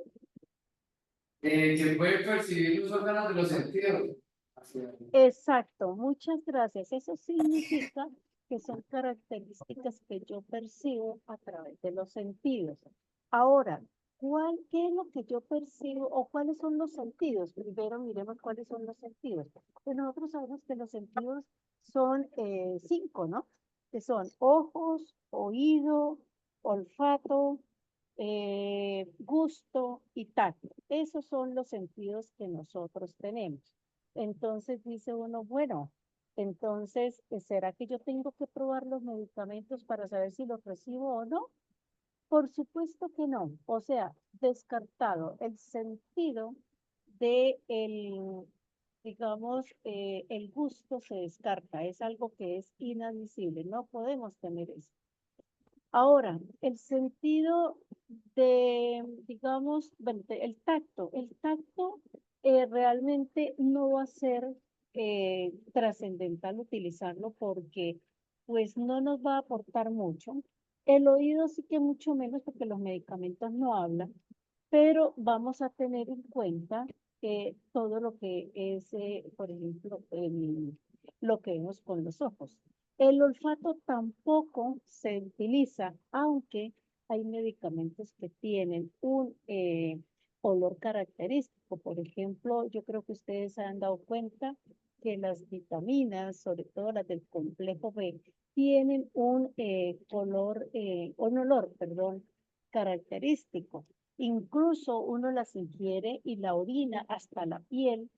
Que puede percibir los órganos de los sentidos. Exacto, muchas gracias. Eso significa que son características que yo percibo a través de los sentidos. Ahora, ¿qué es lo que yo percibo o cuáles son los sentidos? Primero miremos cuáles son los sentidos. Pues nosotros sabemos que los sentidos son 5, ¿no? Que son ojos, oído, olfato, gusto y tacto. Esos son los sentidos que nosotros tenemos. Entonces dice uno, bueno, entonces, ¿será que yo tengo que probar los medicamentos para saber si los recibo o no? Por supuesto que no. O sea, descartado el sentido de digamos, el gusto se descarta, es algo que es inadmisible, no podemos tener eso. Ahora, el sentido de, digamos, bueno, el tacto realmente no va a ser trascendental utilizarlo porque pues no nos va a aportar mucho. El oído sí que mucho menos porque los medicamentos no hablan, pero vamos a tener en cuenta todo lo que es, por ejemplo, lo que vemos con los ojos. El olfato tampoco se utiliza, aunque hay medicamentos que tienen un olor característico. Por ejemplo, yo creo que ustedes se han dado cuenta que las vitaminas, sobre todo las del complejo B, tienen un olor, perdón, característico. Incluso uno las ingiere y la orina hasta la piel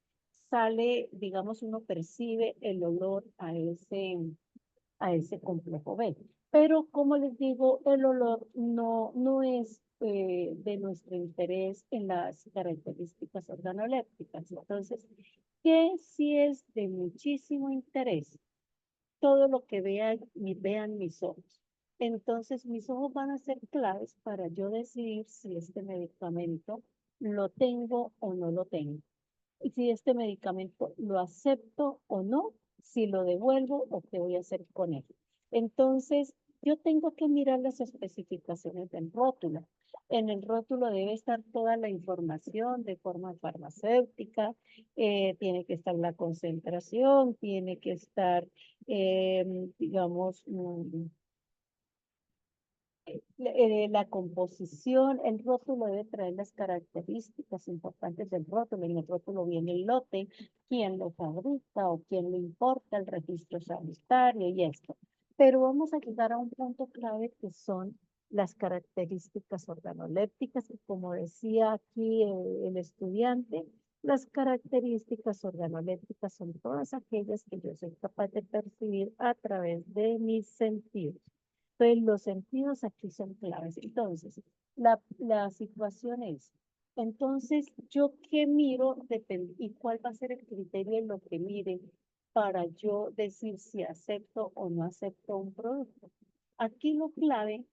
sale, digamos, uno percibe el olor a ese complejo B. Pero como les digo, el olor no es de nuestro interés en las características organolépticas. Entonces, ¿qué sí es de muchísimo interés? Todo lo que vean mis ojos. Entonces, mis ojos van a ser claves para yo decidir si este medicamento lo tengo o no lo tengo. Y si este medicamento lo acepto o no, si lo devuelvo o qué voy a hacer con él. Entonces, yo tengo que mirar las especificaciones del rótulo. En el rótulo debe estar toda la información de forma farmacéutica, tiene que estar la concentración, tiene que estar, digamos, la composición, el rótulo debe traer las características importantes del rótulo. En el rótulo viene el lote, quién lo fabrica o quién lo importa, el registro sanitario y esto. Pero vamos a llegar a un punto clave que son las características organolépticas y como decía aquí el estudiante, las características organolépticas son todas aquellas que yo soy capaz de percibir a través de mis sentidos. Entonces, los sentidos aquí son claves. Entonces, la situación es, entonces, ¿yo qué miro y cuál va a ser el criterio en lo que mire para yo decir si acepto o no acepto un producto? Aquí lo clave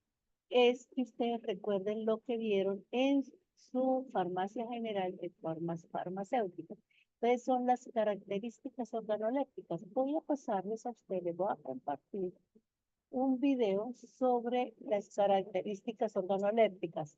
es que ustedes recuerden lo que vieron en su farmacia general de formas farmacéuticas. Entonces, son las características organolépticas. Voy a pasarles a ustedes, voy a compartir un video sobre las características organolépticas.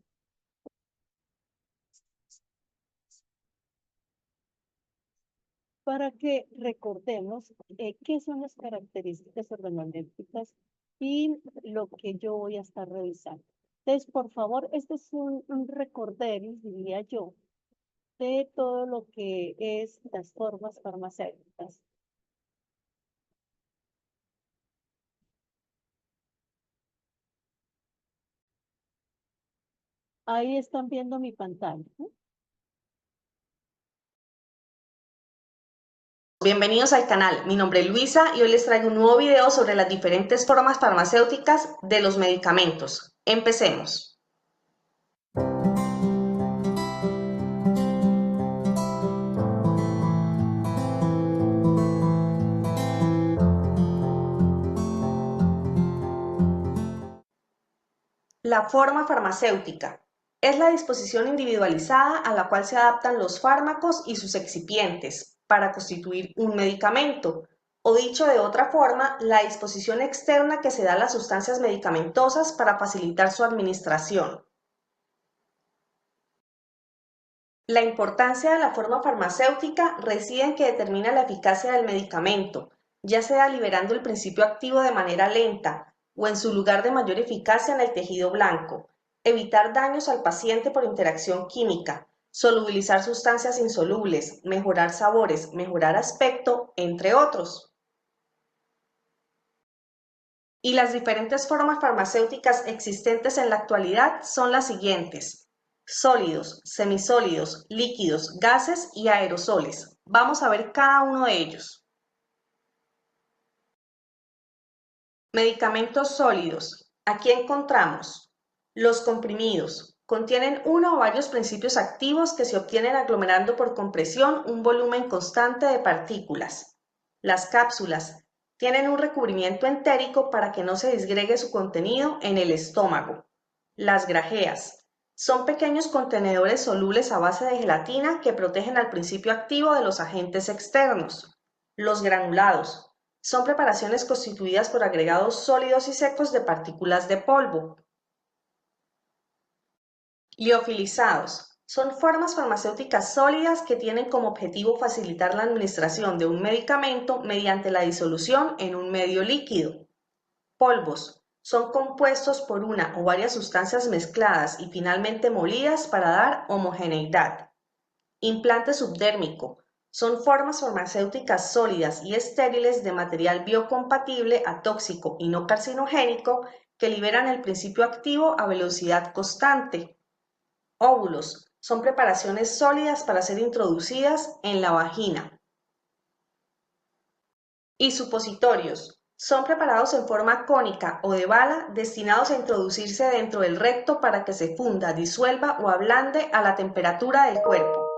Para que recordemos qué son las características organolépticas y lo que yo voy a estar revisando. Entonces, por favor, este es un recorderis, diría yo, de todo lo que es las formas farmacéuticas. Ahí están viendo mi pantalla, ¿no? Bienvenidos al canal, mi nombre es Luisa y hoy les traigo un nuevo video sobre las diferentes formas farmacéuticas de los medicamentos. Empecemos. La forma farmacéutica es la disposición individualizada a la cual se adaptan los fármacos y sus excipientes para constituir un medicamento, o dicho de otra forma, la disposición externa que se da a las sustancias medicamentosas para facilitar su administración. La importancia de la forma farmacéutica reside en que determina la eficacia del medicamento, ya sea liberando el principio activo de manera lenta o en su lugar de mayor eficacia en el tejido blanco, evitar daños al paciente por interacción química, solubilizar sustancias insolubles, mejorar sabores, mejorar aspecto, entre otros. Y las diferentes formas farmacéuticas existentes en la actualidad son las siguientes: sólidos, semisólidos, líquidos, gases y aerosoles. Vamos a ver cada uno de ellos. Medicamentos sólidos. Aquí encontramos los comprimidos, Contienen uno o varios principios activos que se obtienen aglomerando por compresión un volumen constante de partículas. Las cápsulas tienen un recubrimiento entérico para que no se disgregue su contenido en el estómago. Las grajeas son pequeños contenedores solubles a base de gelatina que protegen al principio activo de los agentes externos. Los granulados son preparaciones constituidas por agregados sólidos y secos de partículas de polvo. Liofilizados son formas farmacéuticas sólidas que tienen como objetivo facilitar la administración de un medicamento mediante la disolución en un medio líquido. Polvos son compuestos por una o varias sustancias mezcladas y finalmente molidas para dar homogeneidad. Implante subdérmico son formas farmacéuticas sólidas y estériles de material biocompatible atóxico y no carcinogénico que liberan el principio activo a velocidad constante. Óvulos son preparaciones sólidas para ser introducidas en la vagina. Y supositorios son preparados en forma cónica o de bala destinados a introducirse dentro del recto para que se funda, disuelva o ablande a la temperatura del cuerpo.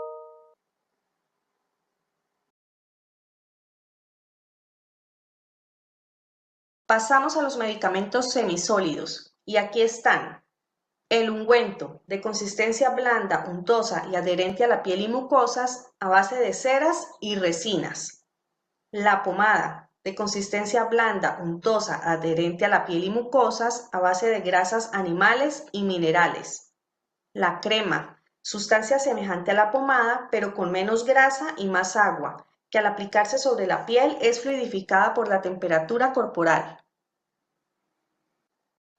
Pasamos a los medicamentos semisólidos y aquí están. El ungüento, de consistencia blanda, untosa y adherente a la piel y mucosas, a base de ceras y resinas. La pomada, de consistencia blanda, untosa, adherente a la piel y mucosas, a base de grasas animales y minerales. La crema, sustancia semejante a la pomada, pero con menos grasa y más agua, que al aplicarse sobre la piel es fluidificada por la temperatura corporal.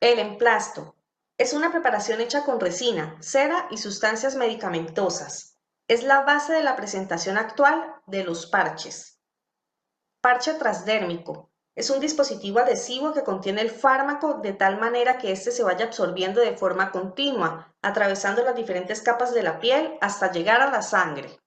El emplasto. Es una preparación hecha con resina, cera y sustancias medicamentosas. Es la base de la presentación actual de los parches. Parche transdérmico. Es un dispositivo adhesivo que contiene el fármaco de tal manera que éste se vaya absorbiendo de forma continua, atravesando las diferentes capas de la piel hasta llegar a la sangre.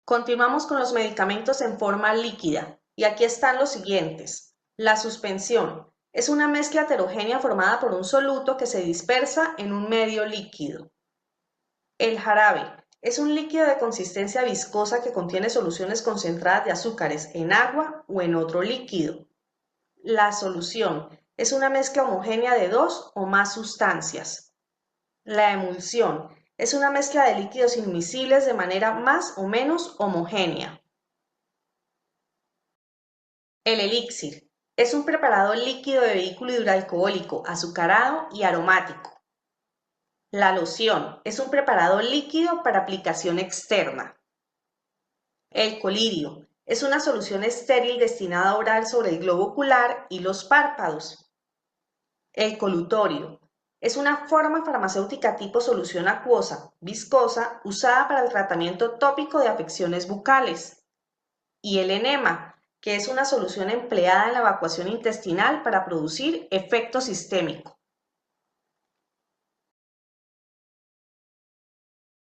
Continuamos con los medicamentos en forma líquida, y aquí están los siguientes. La suspensión. Es una mezcla heterogénea formada por un soluto que se dispersa en un medio líquido. El jarabe es un líquido de consistencia viscosa que contiene soluciones concentradas de azúcares en agua o en otro líquido. La solución es una mezcla homogénea de dos o más sustancias. La emulsión es una mezcla de líquidos inmiscibles de manera más o menos homogénea. El elixir es un preparado líquido de vehículo hidroalcohólico, azucarado y aromático. La loción es un preparado líquido para aplicación externa. El colirio es una solución estéril destinada a orar sobre el globo ocular y los párpados. El colutorio es una forma farmacéutica tipo solución acuosa, viscosa, usada para el tratamiento tópico de afecciones bucales. Y el enema, que es una solución empleada en la evacuación intestinal para producir efecto sistémico.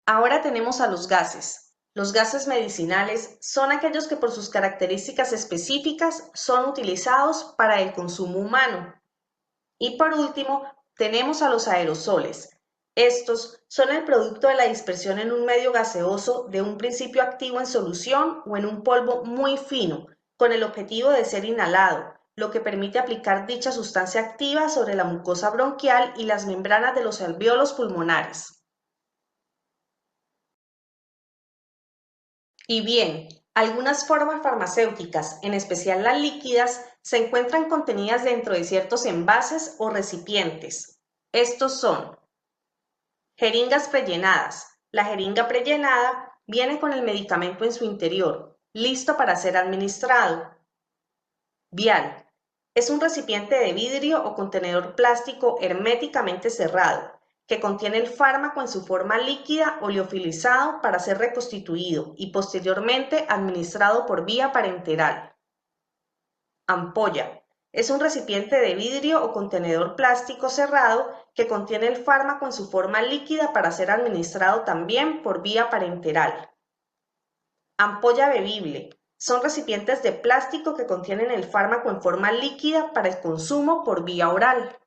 Ahora tenemos a los gases. Los gases medicinales son aquellos que por sus características específicas son utilizados para el consumo humano. Y por último, tenemos a los aerosoles. Estos son el producto de la dispersión en un medio gaseoso de un principio activo en solución o en un polvo muy fino, con el objetivo de ser inhalado, lo que permite aplicar dicha sustancia activa sobre la mucosa bronquial y las membranas de los alvéolos pulmonares. Y bien, algunas formas farmacéuticas, en especial las líquidas, se encuentran contenidas dentro de ciertos envases o recipientes. Estos son jeringas prellenadas. La jeringa prellenada viene con el medicamento en su interior, listo para ser administrado. Vial. Es un recipiente de vidrio o contenedor plástico herméticamente cerrado, que contiene el fármaco en su forma líquida o liofilizado para ser reconstituido y posteriormente administrado por vía parenteral. Ampolla. Es un recipiente de vidrio o contenedor plástico cerrado que contiene el fármaco en su forma líquida para ser administrado también por vía parenteral. Ampolla bebible. Son recipientes de plástico que contienen el fármaco en forma líquida para el consumo por vía oral.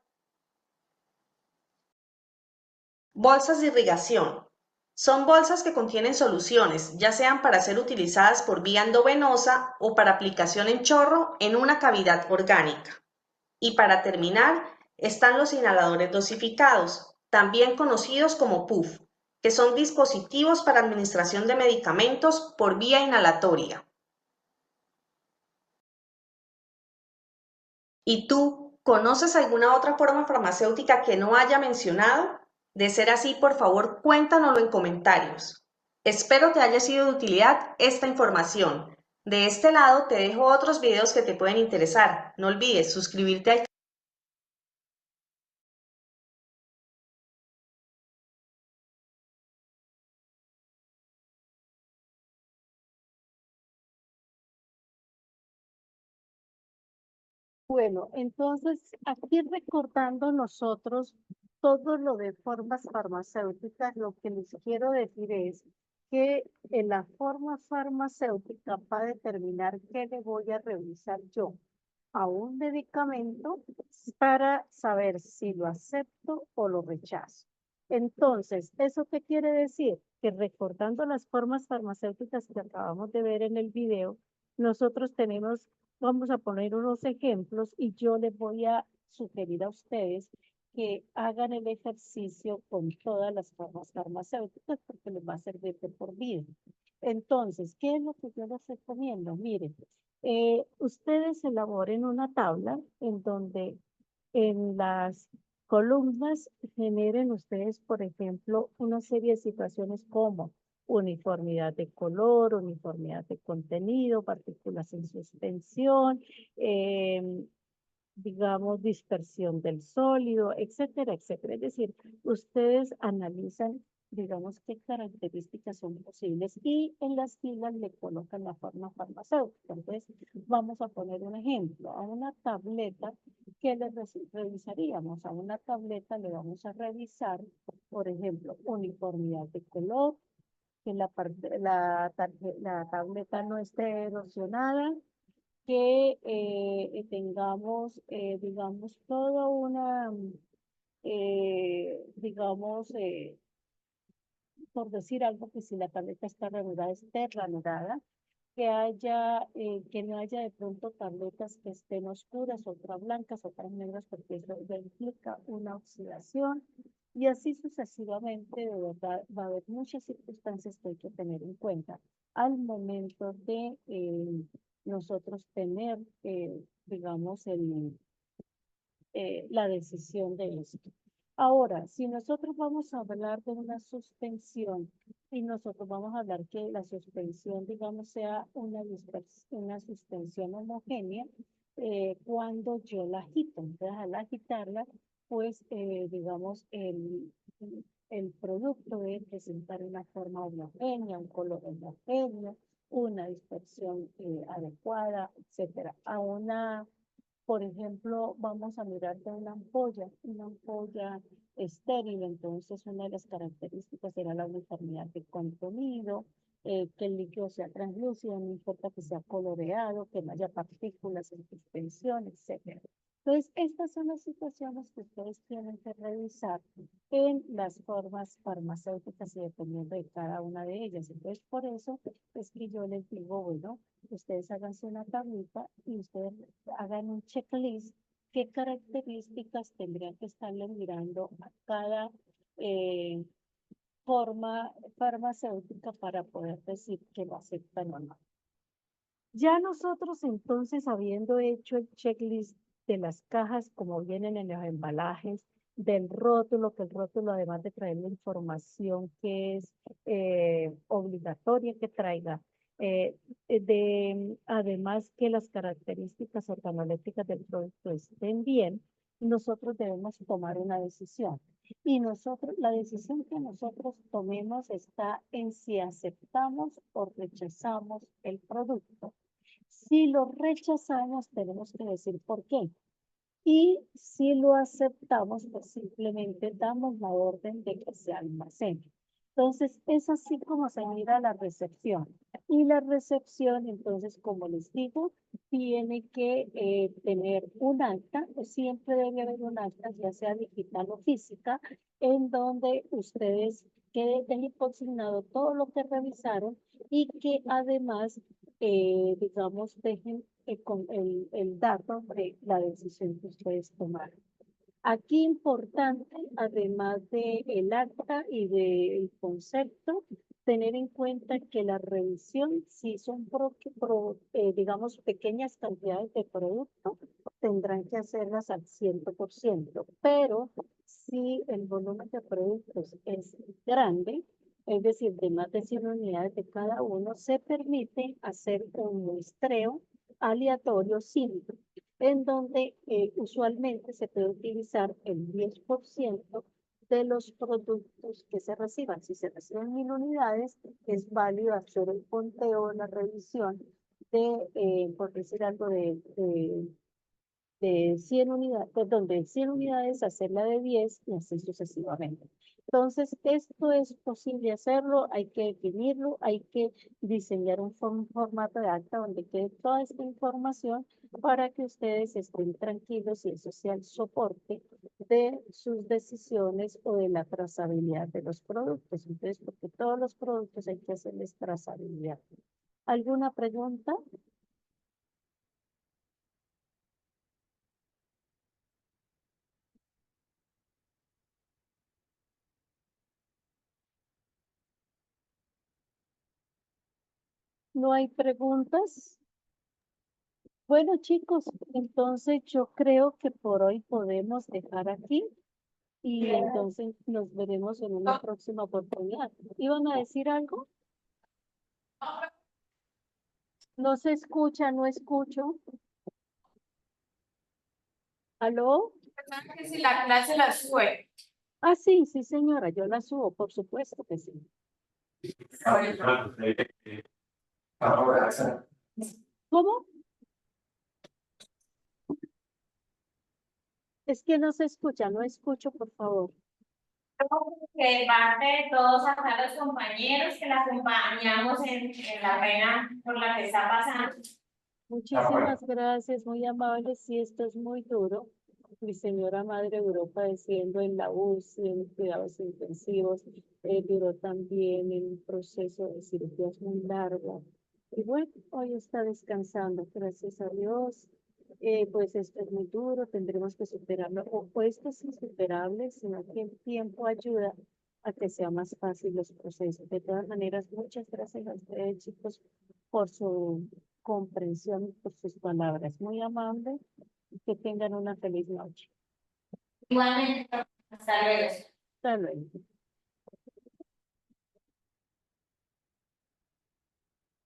Bolsas de irrigación. Son bolsas que contienen soluciones, ya sean para ser utilizadas por vía endovenosa o para aplicación en chorro en una cavidad orgánica. Y para terminar, están los inhaladores dosificados, también conocidos como PUF, que son dispositivos para administración de medicamentos por vía inhalatoria. ¿Y tú, conoces alguna otra forma farmacéutica que no haya mencionado? De ser así, por favor, cuéntanoslo en comentarios. Espero te haya sido de utilidad esta información. De este lado te dejo otros videos que te pueden interesar. No olvides suscribirte al canal. Bueno, entonces aquí recordando nosotros todo lo de formas farmacéuticas, lo que les quiero decir es que en la forma farmacéutica va a determinar qué le voy a revisar yo a un medicamento para saber si lo acepto o lo rechazo. Entonces, ¿eso qué quiere decir? Que recordando las formas farmacéuticas que acabamos de ver en el video, nosotros tenemos, vamos a poner unos ejemplos y yo les voy a sugerir a ustedes que hagan el ejercicio con todas las formas farmacéuticas porque les va a servir de por vida. Entonces, ¿qué es lo que yo les recomiendo? Miren, ustedes elaboren una tabla en donde en las columnas generen ustedes, por ejemplo, una serie de situaciones como uniformidad de color, uniformidad de contenido, partículas en suspensión, digamos, dispersión del sólido, etcétera, etcétera. Es decir, ustedes analizan, digamos, qué características son posibles y en las filas le colocan la forma farmacéutica. Entonces, vamos a poner un ejemplo. A una tableta, ¿qué le revisaríamos? A una tableta le vamos a revisar, por ejemplo, uniformidad de color, que la tableta no esté erosionada, que tengamos, digamos, toda una, digamos, por decir algo, que si la tableta está ranurada, esté ranurada, que haya, que no haya de pronto tabletas que estén oscuras, otras blancas, otras negras, porque eso ya implica una oxidación, y así sucesivamente. De verdad, va a haber muchas circunstancias que hay que tener en cuenta al momento de nosotros tener, digamos, la decisión de esto. Ahora, si nosotros vamos a hablar de una suspensión y nosotros vamos a hablar que la suspensión, digamos, sea una suspensión homogénea, cuando yo la agito, entonces al agitarla, pues, digamos, el producto debe presentar una forma homogénea, un color homogéneo, una dispersión adecuada, etcétera. Por ejemplo, vamos a mirar de una ampolla estéril. Entonces una de las características será la uniformidad de contenido, que el líquido sea translúcido, no importa que sea coloreado, que no haya partículas en suspensión, etc. Entonces, estas son las situaciones que ustedes tienen que revisar en las formas farmacéuticas y dependiendo de cada una de ellas. Entonces, por eso es que yo les digo, bueno, ustedes háganse una tablita y ustedes hagan un checklist qué características tendrían que estarle mirando a cada forma farmacéutica para poder decir que lo aceptan o no. Ya nosotros entonces, habiendo hecho el checklist de las cajas como vienen en los embalajes, del rótulo, que el rótulo, además de traer la información que es obligatoria que traiga, además que las características organolépticas del producto estén bien, nosotros debemos tomar una decisión. Y la decisión que nosotros tomemos está en si aceptamos o rechazamos el producto. Si lo rechazamos, tenemos que decir por qué. Y si lo aceptamos, pues simplemente damos la orden de que se almacene. Entonces, es así como se mira la recepción. Y la recepción, entonces, como les digo, tiene que tener un acta, siempre debe haber un acta, ya sea digital o física, en donde ustedes dejen consignado todo lo que revisaron y que además, digamos, dejen con el dato de la decisión que ustedes tomaron. Aquí importante, además del acta y del concepto, tener en cuenta que la revisión, si son, digamos, pequeñas cantidades de producto, tendrán que hacerlas al 100%, pero si el volumen de productos es grande, es decir, de más de 100 unidades de cada uno, se permite hacer un muestreo aleatorio simple en donde usualmente se puede utilizar el 10% de los productos que se reciban. Si se reciben 1000 unidades, es válido hacer el conteo, la revisión de, por decir algo, de 100 unidades, perdón, de 100 unidades, hacerla de 10 y así sucesivamente. Entonces, esto es posible hacerlo, hay que definirlo, hay que diseñar un formato de acta donde quede toda esta información para que ustedes estén tranquilos y eso sea el soporte de sus decisiones o de la trazabilidad de los productos. Entonces, porque todos los productos hay que hacerles trazabilidad. ¿Alguna pregunta? ¿No hay preguntas? Bueno, chicos, entonces yo creo que por hoy podemos dejar aquí y entonces nos veremos en una próxima oportunidad. ¿Iban a decir algo? No se escucha, no escucho. ¿Aló? Que si la clase la sube. Ah, sí, sí, señora, yo la subo, por supuesto que sí. ¿Cómo? Es que no se escucha, no escucho, por favor. Que parte de todos acá los compañeros que la acompañamos en la pena por la que está pasando. Muchísimas gracias, muy amable. Sí, esto es muy duro. Mi señora madre duró padeciendo en la UCI, en cuidados intensivos, duró también en un proceso de cirugías muy largo. Y bueno, hoy está descansando, gracias a Dios. Pues esto es muy duro, tendremos que superarlo. O esto es insuperable, sino que el tiempo ayuda a que sea más fácil los procesos. De todas maneras, muchas gracias a ustedes, chicos, por su comprensión y por sus palabras. Muy amable y que tengan una feliz noche. Igualmente, hasta luego. Hasta luego.